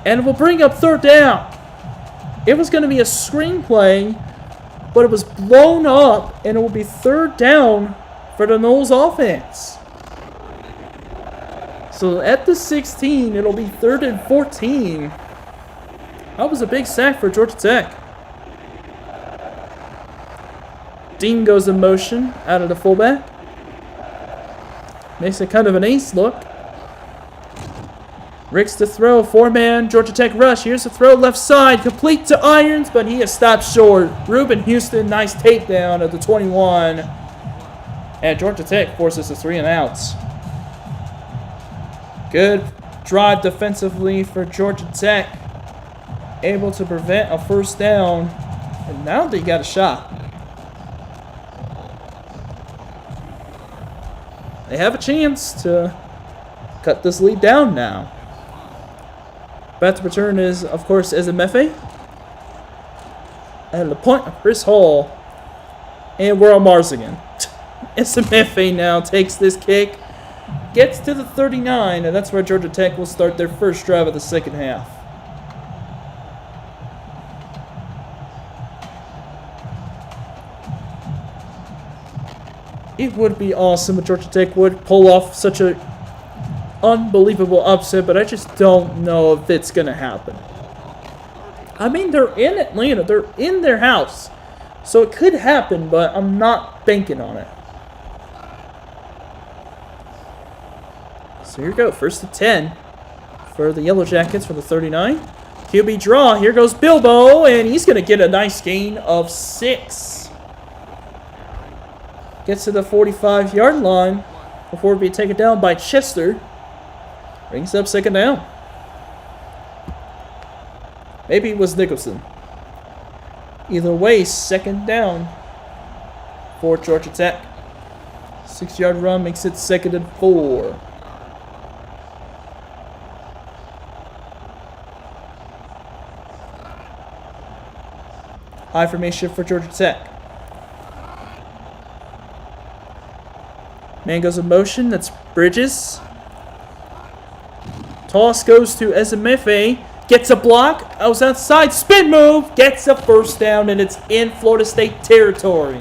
And will bring up third down. It was going to be a screenplay, but it was blown up, and it will be third down for the Noles offense. So at the 16, it'll be 3rd and 14. That was a big sack for Georgia Tech. Dean goes in motion out of the fullback. Makes it kind of an ace look. Ricks to throw, 4-man, Georgia Tech rush. Here's the throw, left side, complete to Irons, but he is stopped short. Reuben Houston, nice takedown at the 21. And Georgia Tech forces a 3 and outs. Good drive defensively for Georgia Tech. Able to prevent a first down. And now they got a shot. They have a chance to cut this lead down now. About to return is, of course, Ezemefe. And the punt of Chris Hall. And we're on Mars again. Ezemefe now takes this kick. Gets to the 39, and that's where Georgia Tech will start their first drive of the second half. It would be awesome if Georgia Tech would pull off such a unbelievable upset, but I just don't know if it's going to happen. I mean, they're in Atlanta. They're in their house. So it could happen, but I'm not banking on it. So here we go. 1st and 10 for the Yellow Jackets for the 39. QB draw. Here goes Bilbo, and he's going to get a nice gain of 6. Gets to the 45-yard line before being taken down by Chester. Brings up second down. Maybe it was Nicholson. Either way, second down for Georgia Tech. 6-yard run makes it 2nd and 4. High formation for Georgia Tech. Man goes in motion. That's Bridges. Toss goes to Ezemefe. Gets a block. I was outside. Spin move. Gets a first down, and it's in Florida State territory.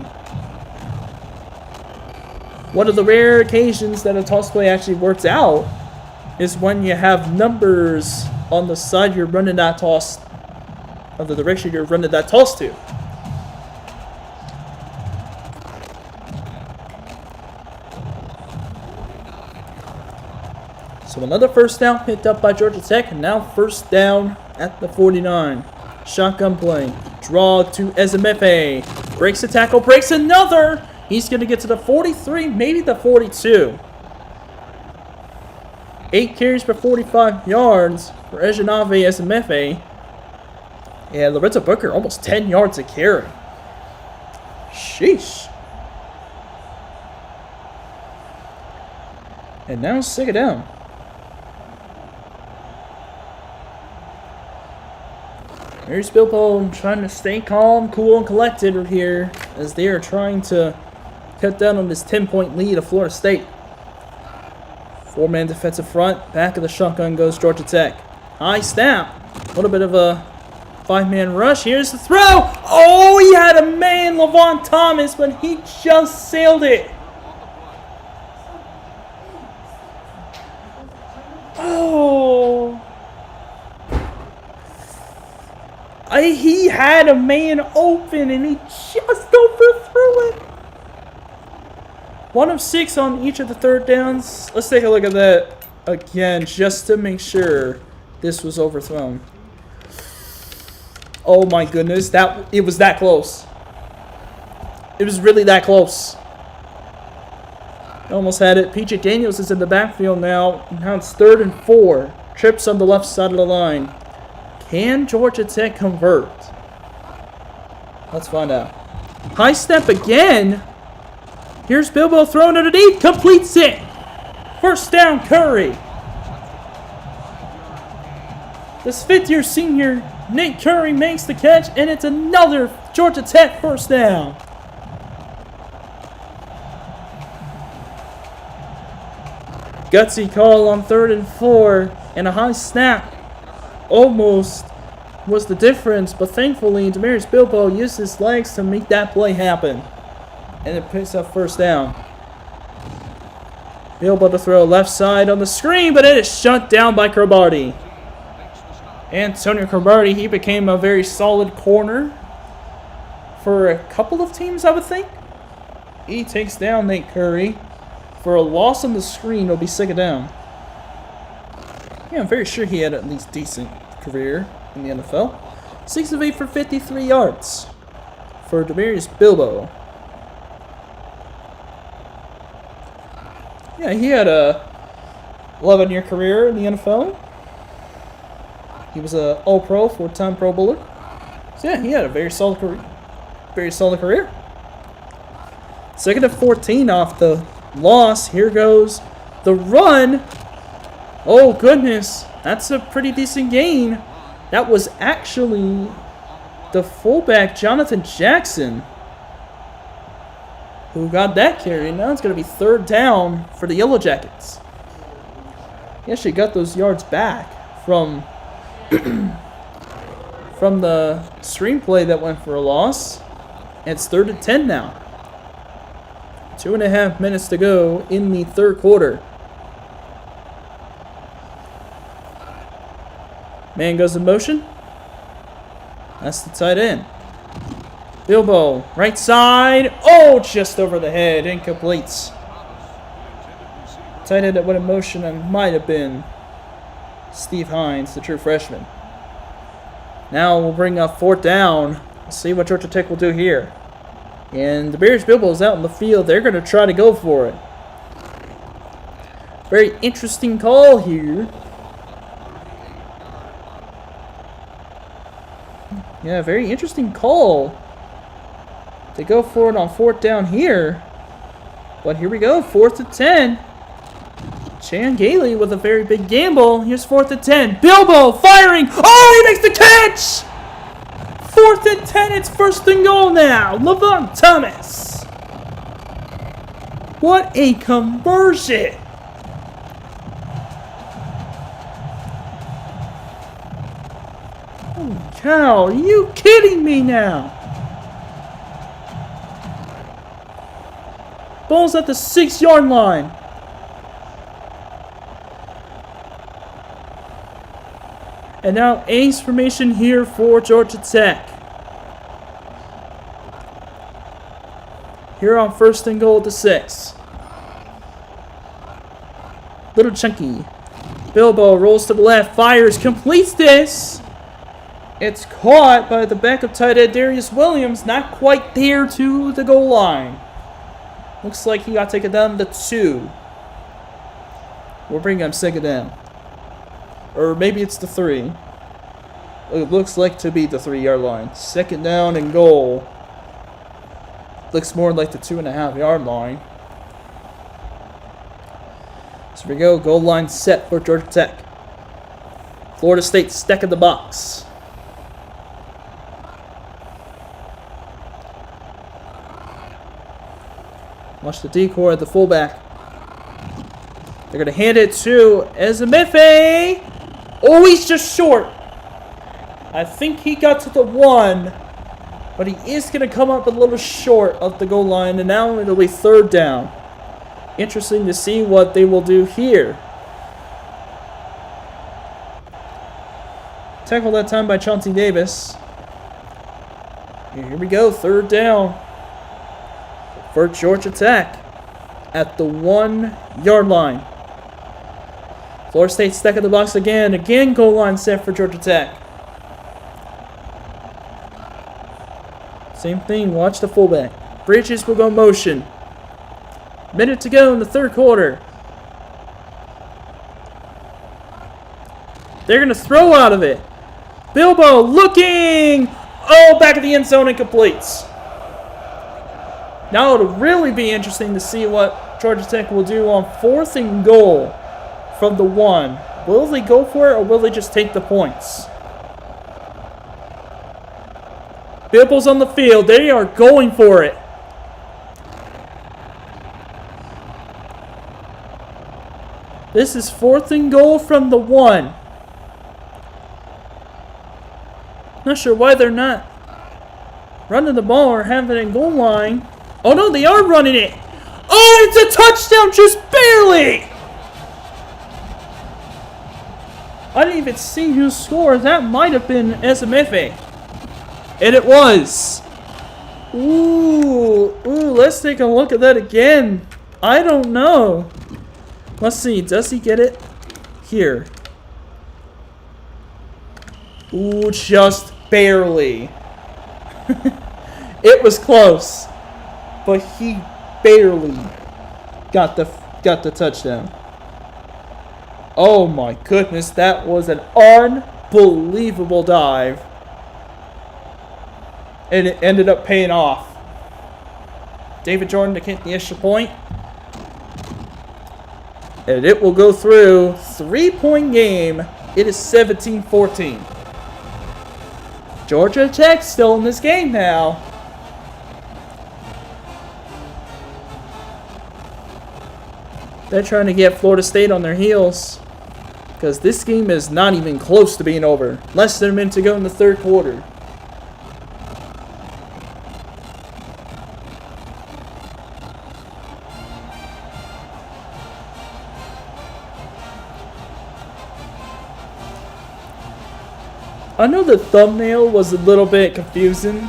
One of the rare occasions that a toss play actually works out is when you have numbers on the side you're running that toss, of the direction you're running that toss to. So another first down picked up by Georgia Tech, and now first down at the 49. Shotgun play. Draw to Ezemefe. Breaks a tackle, breaks another. He's going to get to the 43, maybe the 42. 8 carries for 45 yards for Ejenave Ezemefe. And Lorenzo Booker almost 10 yards a carry. Sheesh. And now second down. Here's Bilbo trying to stay calm, cool, and collected here as they are trying to cut down on this 10-point lead of Florida State. Four-man defensive front. Back of the shotgun goes Georgia Tech. High snap. A little bit of a five-man rush. Here's the throw. Oh, he had a man, Levon Thomas, but he just sailed it. Oh. He had a man open, and he just overthrew it. 1 of 6 on each of the third downs. Let's take a look at that again, just to make sure this was overthrown. Oh my goodness, it was that close. It was really that close. Almost had it. PJ Daniels is in the backfield now. Now it's 3rd and 4. Trips on the left side of the line. Can Georgia Tech convert? Let's find out. High step again. Here's Bilbo throwing underneath. Completes it. First down, Curry. This 5th-year senior, Nate Curry, makes the catch, and it's another Georgia Tech first down. Gutsy call on 3rd and 4, and a high snap almost was the difference, but thankfully Demarius Bilbo used his legs to make that play happen, and it picks up first down. Bilbo to throw left side on the screen, but it is shut down by Cromartie. Antonio Cromartie, he became a very solid corner for a couple of teams, I would think. He takes down Nate Curry. For a loss on the screen, it'll be 2nd down. Yeah, I'm very sure he had at least decent career in the NFL. 6 of 8 for 53 yards for Demarius Bilbo. Yeah, he had a 11-year career in the NFL. He was a All-Pro, 4-time Pro Bowler. So yeah, he had a very solid career. 2nd and 14 off the loss. Here goes the run. Oh goodness, that's a pretty decent gain. That was actually the fullback Jonathan Jackson who got that carry. Now it's going to be 3rd down for the Yellow Jackets. He actually got those yards back from from the screenplay that went for a loss. It's 3rd and 10 now. 2.5 minutes to go in the 3rd quarter. Man goes in motion. That's the tight end. Bilbo, right side. Oh, just over the head. Incomplete. Tight end that went in motion and might have been Steve Hines, the true freshman. Now we'll bring up 4th down. Let's see what Georgia Tech will do here. And the Bears Bilbo is out in the field. They're going to try to go for it. Very interesting call here. Yeah, very interesting call. They go for it on 4th down here. But here we go, 4th and 10. Chan Gailey with a very big gamble. Here's 4th and 10. Bilbo firing. Oh, he makes the catch! 4th and 10, it's 1st and goal now. Levon Thomas. What a conversion. Holy cow, are you kidding me now? Ball's at the 6-yard line. And now ace formation here for Georgia Tech. Here on 1st and goal at the 6. Little chunky. Bilbo rolls to the left, fires, completes this. It's caught by the backup tight end Darius Williams, not quite there to the goal line. Looks like he got taken down to 2. We'll bring him 2nd down. Or maybe it's the 3. It looks like to be the 3-yard line. 2nd down and goal. Looks more like the 2.5-yard line. So here we go. Goal line set for Georgia Tech. Florida State stuck in the box. Watch the decoy at the fullback. They're going to hand it to Ezemefe. Oh, he's just short. I think he got to the 1. But he is going to come up a little short of the goal line. And now it'll be 3rd down. Interesting to see what they will do here. Tackle that time by Chauncey Davis. Here we go, 3rd down for Georgia Tech at the 1-yard line. Florida State stuck in the box again. Again, goal line set for Georgia Tech. Same thing, watch the fullback. Bridges will go motion. Minute to go in the 3rd quarter. They're going to throw out of it. Bilbo looking. Oh, back of the end zone and completes. Now it'll really be interesting to see what Georgia Tech will do on 4th and goal from the 1. Will they go for it or will they just take the points? Bilbo's on the field. They are going for it. This is 4th and goal from the 1. Not sure why they're not running the ball or having it in goal line. Oh no, they are running it. Oh, it's a touchdown, just barely. I didn't even see who scored. That might have been Ezemefe. And it was. Ooh, let's take a look at that again. I don't know. Let's see, does he get it? Here. Ooh, just barely. It was close, but he barely got the touchdown. Oh my goodness, that was an unbelievable dive. And it ended up paying off. David Jordan to get the extra point. And it will go through. 3-point game. It is 17-14. Georgia Tech still in this game now. They're trying to get Florida State on their heels. Because this game is not even close to being over. Less than a minute to go in the 3rd quarter. I know the thumbnail was a little bit confusing.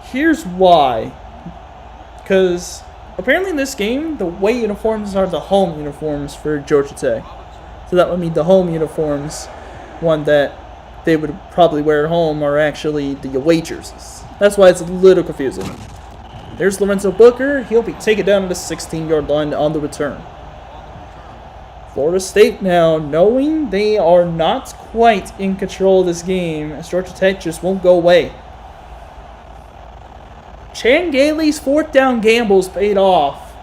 Here's why. Because apparently in this game, the away uniforms are the home uniforms for Georgia Tech. So that would mean the home uniforms, one that they would probably wear at home, are actually the away jerseys. That's why it's a little confusing. There's Lorenzo Booker. He'll be taken down to the 16-yard line on the return. Florida State now, knowing they are not quite in control of this game, as Georgia Tech just won't go away. Chan Gailey's 4th down gambles paid off.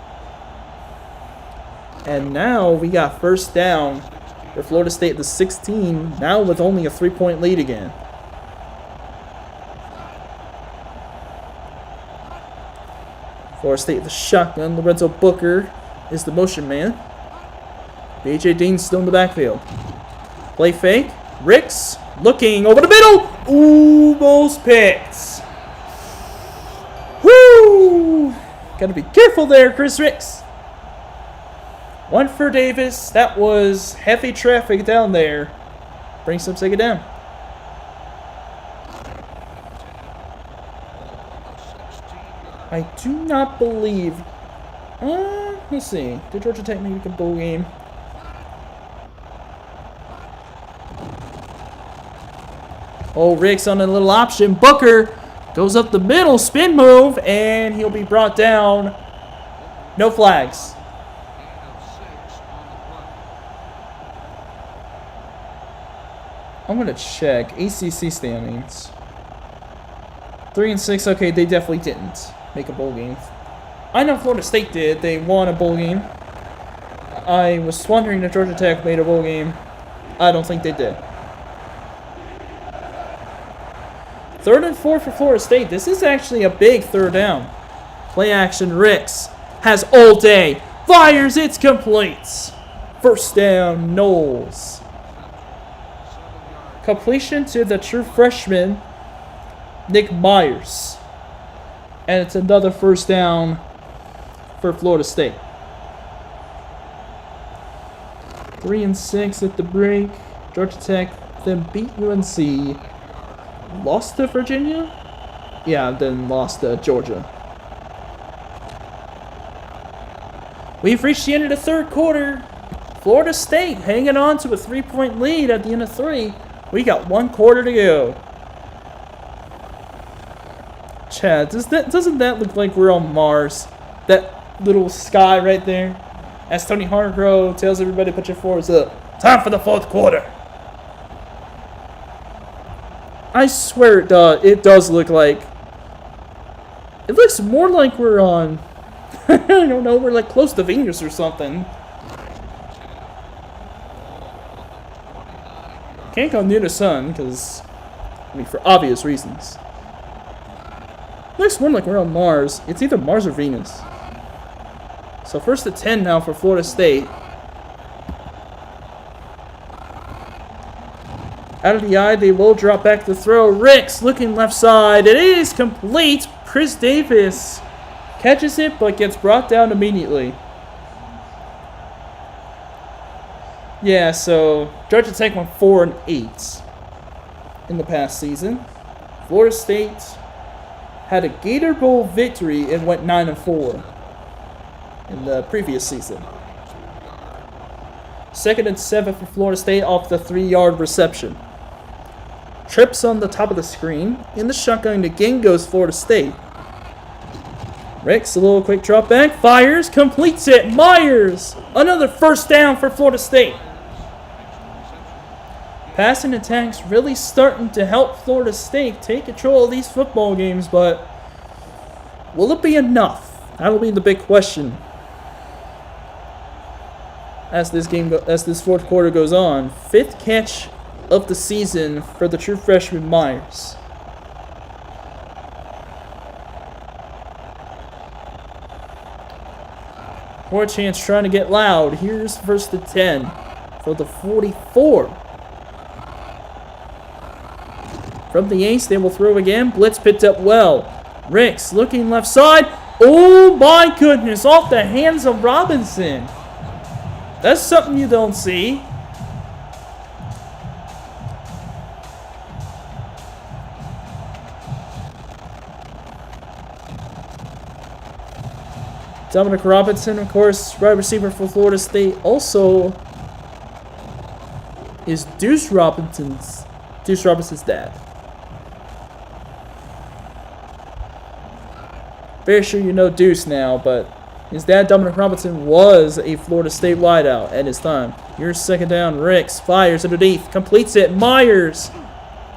And now we got 1st down for Florida State at the 16, now with only a 3-point lead again. Florida State the shotgun. Lorenzo Booker is the motion man. B.J. Dean's still in the backfield. Play fake. Ricks looking over the middle. Ooh, almost picked. Woo! Gotta be careful there, Chris Ricks. 1 for Davis. That was heavy traffic down there. Brings them take it down. I do not believe. Let's see. Did Georgia Tech make a bowl game? Oh, Ricks on a little option. Booker goes up the middle, spin move, and he'll be brought down. No flags. I'm going to check ACC standings. 3-6, okay, they definitely didn't make a bowl game. I know Florida State did. They won a bowl game. I was wondering if Georgia Tech made a bowl game. I don't think they did. 3rd and 4 for Florida State. This is actually a big 3rd down. Play action. Ricks has all day. Fires, it's complete. First down, Knowles. Completion to the true freshman, Nick Myers. And it's another first down for Florida State. 3-6 at the break. Georgia Tech then beat UNC. Lost to Virginia? Yeah, then lost to Georgia. We've reached the end of the third quarter. Florida State hanging on to a 3-point lead at the end of 3. We got 1 quarter to go. Chad, doesn't that look like we're on Mars? That little sky right there? As Tony Hargrove tells everybody, put your fours up. Time for the fourth quarter. I swear it does. It does look like... It looks more like we're on... I don't know, we're like close to Venus or something. Can't go near the sun, because... I mean, for obvious reasons. It looks more like we're on Mars. It's either Mars or Venus. So first and 10 now for Florida State. Out of the eye, they will drop back to throw. Ricks looking left side. It is complete. Chris Davis catches it, but gets brought down immediately. Yeah, so Georgia Tech went 4-8 in the past season. Florida State had a Gator Bowl victory and went 9-4 in the previous season. 2nd and 7 for Florida State off the 3-yard reception. Trips on the top of the screen. In the shotgun again goes Florida State. Ricks, a little quick drop back. Fires, completes it. Myers, another first down for Florida State. Passing attacks really starting to help Florida State take control of these football games, but will it be enough? That'll be the big question as this fourth quarter goes on. 5th catch of the season for the true freshman Myers. More chance trying to get loud. Here's first and 10 for the 44. From the ace, they will throw again. Blitz picked up well. Ricks looking left side. Oh my goodness, off the hands of Robinson. That's something you don't see. Dominic Robinson, of course, wide receiver for Florida State, also is Deuce Robinson's dad. Very sure you know Deuce now, but his dad, Dominic Robinson, was a Florida State wideout at his time. Here's second down. Ricks fires underneath, completes it. Myers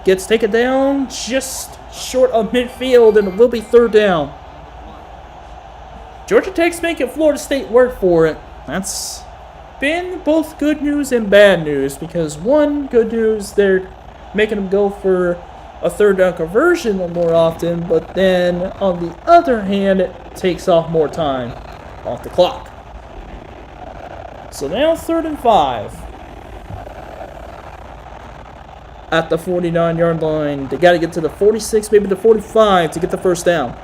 gets taken down just short of midfield, and it will be third down. Georgia Tech's making Florida State work for it. That's been both good news and bad news, because one, good news, they're making them go for a third down conversion more often, but then on the other hand, it takes off more time off the clock. So now 3rd and 5 at the 49-yard line. They got to get to the 46, maybe the 45 to get the first down.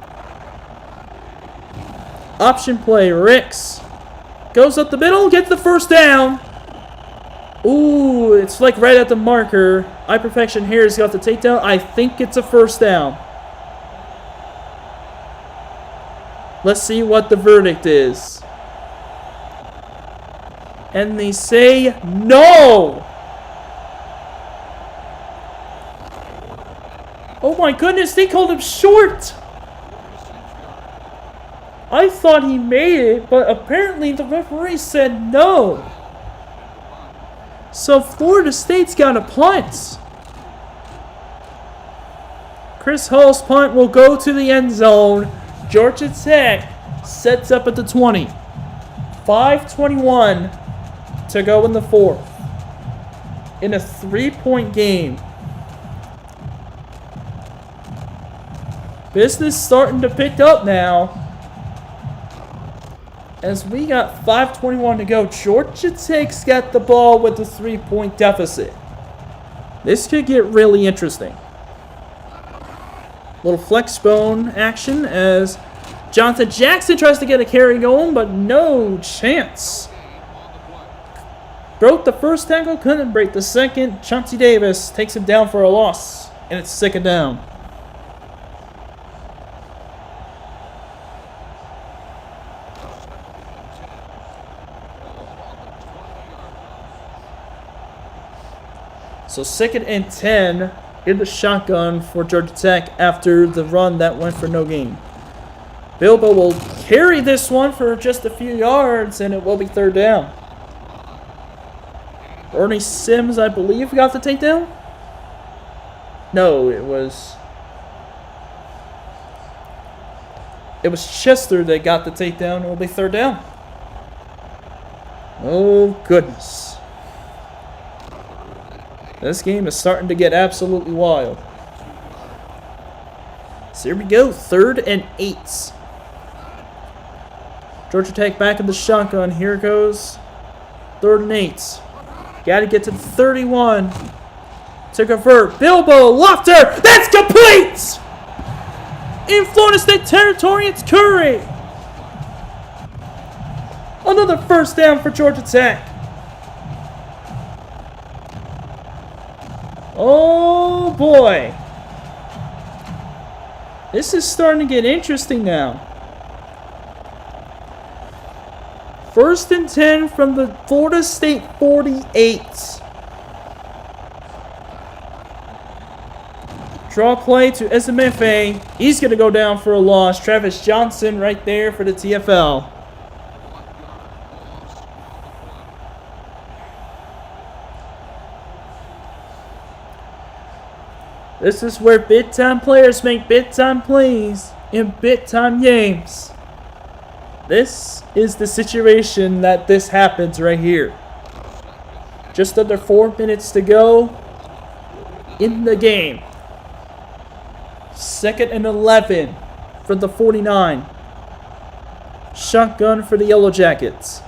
Option play, Ricks goes up the middle, gets the first down. Ooh, it's like right at the marker. Eye Perfection here has got the takedown. I think it's a first down. Let's see what the verdict is. And they say no. Oh my goodness, they called him short. I thought he made it, but apparently the referee said no. So Florida State's got a punt. Chris Hall's punt will go to the end zone. Georgia Tech sets up at the 20. 5:21 to go in the fourth. In a 3-point game. Business starting to pick up now. as we got 5:21 to go. Georgia Tech's got the ball with a 3-point deficit. This could get really interesting. Little flex bone action as Jonathan Jackson tries to get a carry going, but no chance. Broke the first tackle, couldn't break the second. Chauncey Davis takes him down for a loss, and it's 2nd down. So 2nd and 10 in the shotgun for Georgia Tech after the run that went for no gain. Bilbo will carry this one for just a few yards, and it will be 3rd down. Ernie Sims, I believe, got the takedown? No, it was Chester that got the takedown. It will be 3rd down. Oh, goodness. This game is starting to get absolutely wild. So here we go, 3rd and 8. Georgia Tech back in the shotgun. Here it goes. 3rd and 8. Got to get to the 31. To convert. Bilbo Lofter. That's complete! In Florida State territory, it's Curry. Another 1st down for Georgia Tech. Oh boy. This is starting to get interesting now. 1st and 10 from the Florida State 48. Draw play to SMFA. He's going to go down for a loss. Travis Johnson right there for the TFL. This is where big-time players make big-time plays in big-time games. This is the situation that this happens right here. Just under 4 minutes to go in the game. 2nd and 11 for the 49. Shotgun for the Yellow Jackets.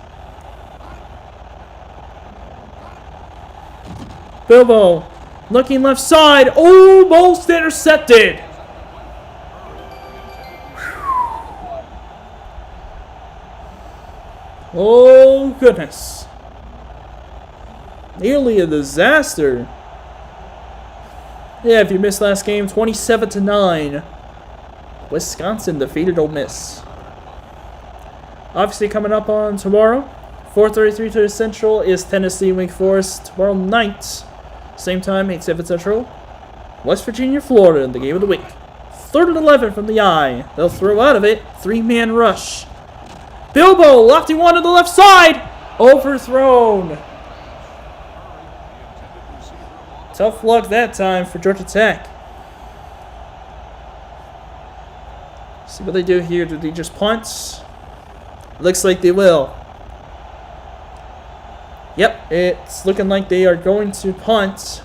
Bilbo looking left side. Almost intercepted. Oh, goodness. Nearly a disaster. Yeah, if you missed last game, 27-9. Wisconsin defeated Ole Miss. Obviously, coming up on tomorrow, 4:33 to the Central is Tennessee Wake Forest. Tomorrow night, same time, 8-7 Central. West Virginia, Florida, in the game of the week. 3rd and 11 from the eye. They'll throw out of it. 3-man rush. Bilbo, lofty one to the left side. Overthrown. Tough luck that time for Georgia Tech. See what they do here. Do they just punt? Looks like they will. Yep, it's looking like they are going to punt.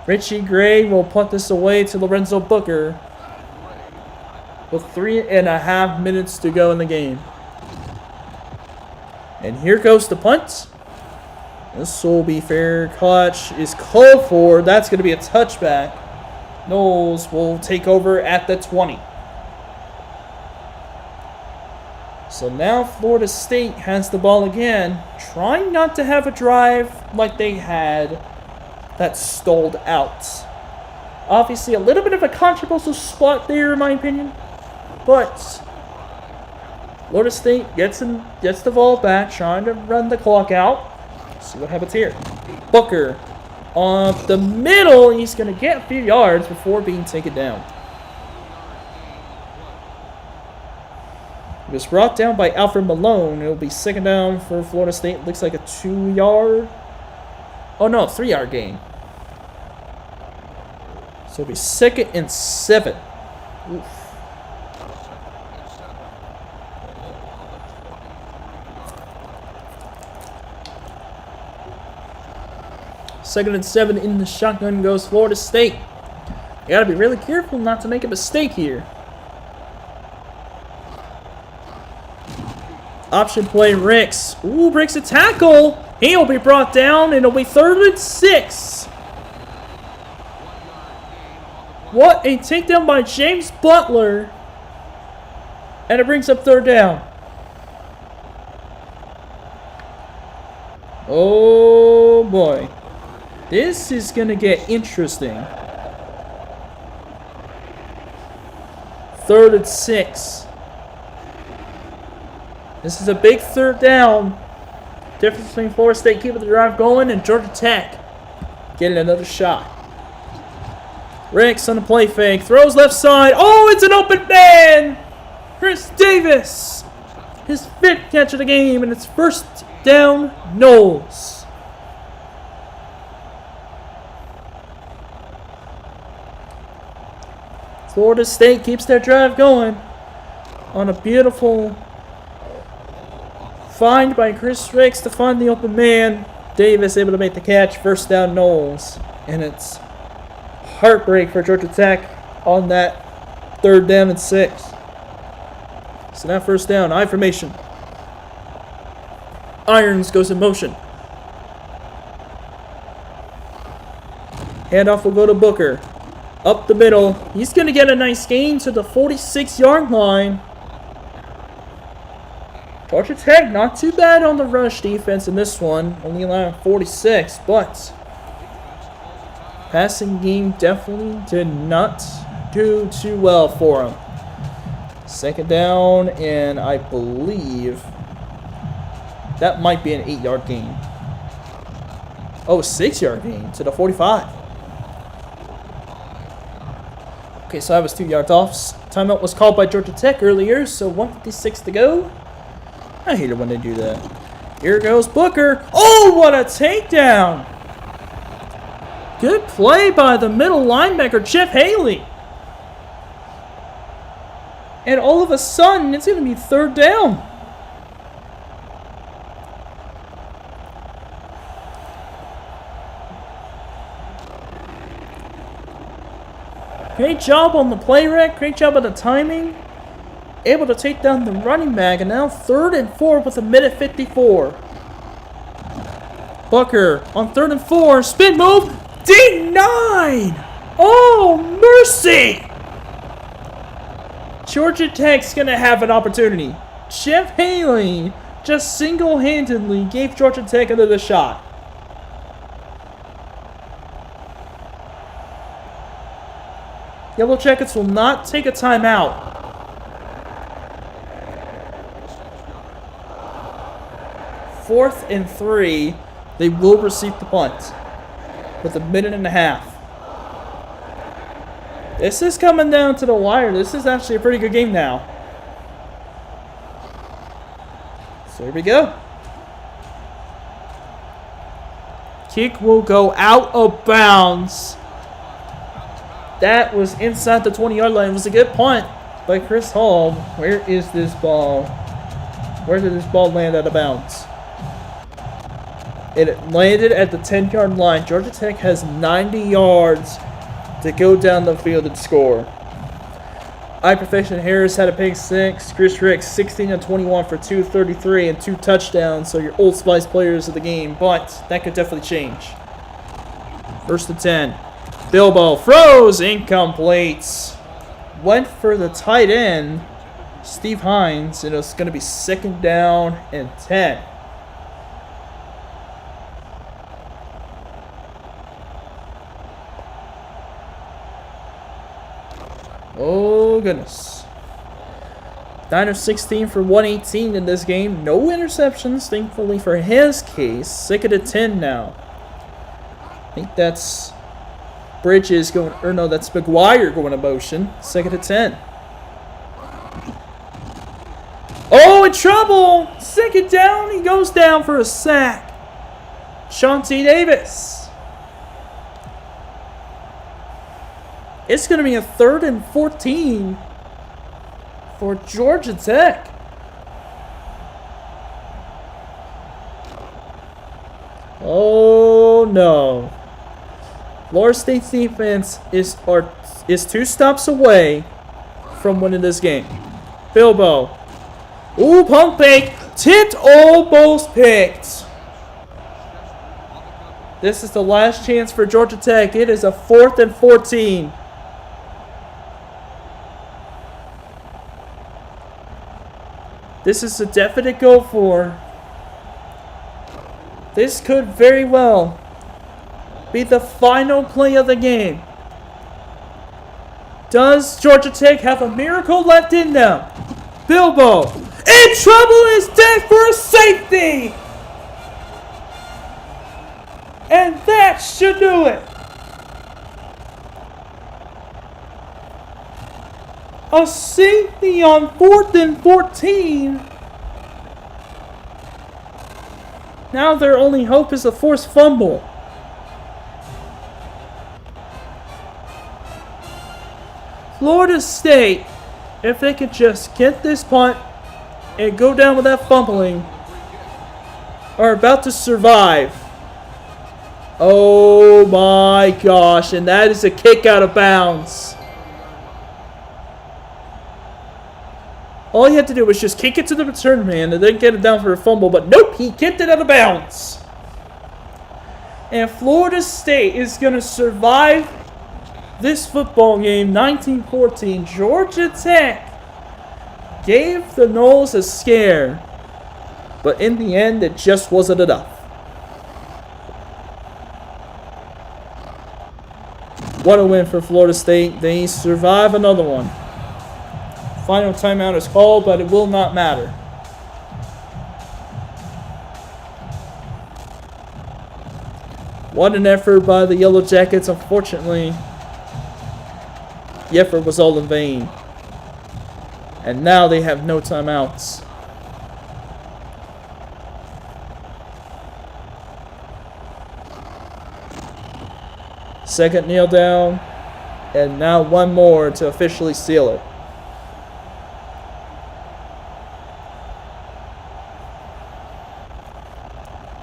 Richie Gray will punt this away to Lorenzo Booker with 3.5 minutes to go in the game. And here goes the punt. This will be fair. Clutch is called for. That's going to be a touchback. Knowles will take over at the 20. So now Florida State has the ball again, trying not to have a drive like they had that stalled out. Obviously, a little bit of a controversial spot there, in my opinion. But Florida State gets the ball back, trying to run the clock out. See what happens here. Booker off the middle. He's going to get a few yards before being taken down. It was brought down by Alfred Malone. It'll be 2nd down for Florida State. Looks like a 2-yard. Oh no, 3-yard gain. So it'll be 2nd and 7. Oof. Second and 7 in the shotgun goes Florida State. You gotta be really careful not to make a mistake here. Option play, Ricks. Ooh, breaks a tackle. He'll be brought down, and it'll be 3rd and 6. What a takedown by James Butler. And it brings up 3rd down. Oh boy. This is going to get interesting. 3rd and 6. This is a big 3rd down. Difference between Florida State keeping the drive going and Georgia Tech getting another shot. Ricks on the play fake. Throws left side. Oh, it's an open man! Chris Davis. His 5th catch of the game, and it's 1st down, Noles. Florida State keeps their drive going on a beautiful find by Chris Ricks to find the open man. Davis able to make the catch. 1st down, Noles. And it's heartbreak for Georgia Tech on that 3rd down and 6. So that 1st down, I formation. Irons goes in motion. Handoff will go to Booker. Up the middle. He's going to get a nice gain to the 46-yard line. Georgia Tech, not too bad on the rush defense in this one. Only allowing 46, but passing game definitely did not do too well for him. 2nd down, and I believe that might be an 8-yard gain. Oh, 6-yard gain to the 45. Okay, so I was 2 yards off. Timeout was called by Georgia Tech earlier, so 1:56 to go. I hate it when they do that. Here goes Booker. Oh, what a takedown! Good play by the middle linebacker, Jeff Haley. And all of a sudden, it's going to be 3rd down. Great job on the play rec. Great job on the timing. Able to take down the running back. And now 3rd and 4 with 1:54. Booker on 3rd and 4. Spin move. D9. Oh, mercy. Georgia Tech's going to have an opportunity. Jeff Haley just single-handedly gave Georgia Tech another shot. Yellow Jackets will not take a timeout. Fourth and 3. They will receive the punt with 1.5 minutes. This is coming down to the wire. This is actually a pretty good game now. So here we go. Kick will go out of bounds. That was inside the 20-yard line. It was a good punt by Chris Hall. Where is this ball? Where did this ball land out of bounds? It landed at the 10-yard line. Georgia Tech has 90 yards to go down the field and score. Profession Harris had a pick 6. Chris Ricks 16 of 21 for 233 and 2 touchdowns. So your Old Spice players of the game, but that could definitely change. 1st and 10. Bilbo froze, incomplete. Went for the tight end, Steve Hines, and it's going to be 2nd down and 10. Oh, goodness. 9 of 16 for 118 in this game. No interceptions, thankfully for his case. 2nd and 10 now. I think that's Bridges going, or no, that's McGuire going to motion. 2nd and 10. Oh, in trouble! 2nd down, he goes down for a sack. Sean T. Davis. It's going to be a 3rd and 14 for Georgia Tech. Oh, no. Florida State's defense is 2 stops away from winning this game. Bilbo. Ooh, pump fake. Tipped, almost picked. This is the last chance for Georgia Tech. It is a 4th and 14. This is a definite go for. This could very well be the final play of the game. Does Georgia Tech have a miracle left in them? Bilbo in trouble is dead for a safety. And that should do it. A safety on 4th and 14. Now their only hope is a forced fumble. Florida State, if they could just get this punt and go down without fumbling, are about to survive. Oh my gosh, and that is a kick out of bounds. All he had to do was just kick it to the return man and then get it down for a fumble, but nope, he kicked it out of bounds. And Florida State is going to survive this football game, 19-14. Georgia Tech gave the Noles a scare, but in the end, it just wasn't enough. What a win for Florida State. They survive another one. Final timeout is called, but it will not matter. What an effort by the Yellow Jackets. Unfortunately, the effort was all in vain. And now they have no timeouts. Second kneel down, and now one more to officially seal it.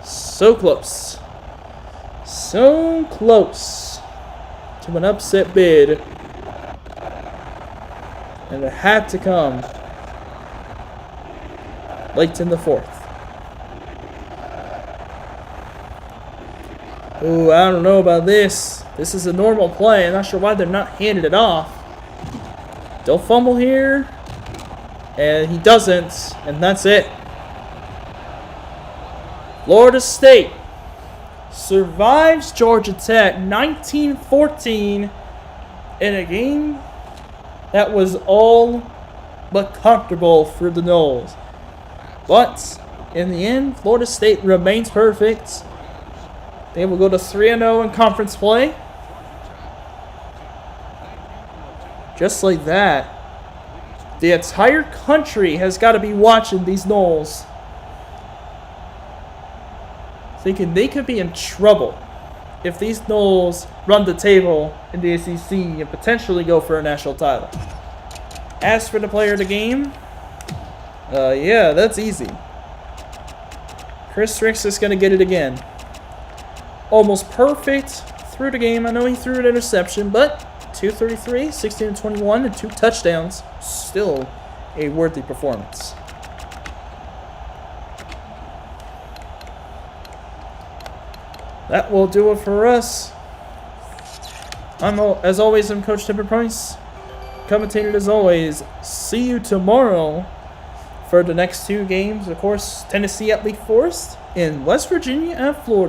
So close. So close to an upset bid. And it had to come late in the 4th. Ooh, I don't know about this. This is a normal play. I'm not sure why they're not handing it off. Don't fumble here. And he doesn't. And that's it. Florida State survives Georgia Tech 19-14 in a game that was all but comfortable for the Noles. But in the end, Florida State remains perfect. They will go to 3-0 in conference play. Just like that. The entire country has got to be watching these Noles, thinking they could be in trouble if these Noles run the table in the ACC and potentially go for a national title. As for the player of the game, yeah, that's easy. Chris Ricks is going to get it again. Almost perfect through the game. I know he threw an interception, but 233, 16-21, and 2 touchdowns. Still a worthy performance. That will do it for us. As always, I'm Coach Timber Price. Commentated as always. See you tomorrow for the next 2 games. Of course, Tennessee at Lake Forest, and West Virginia at Florida.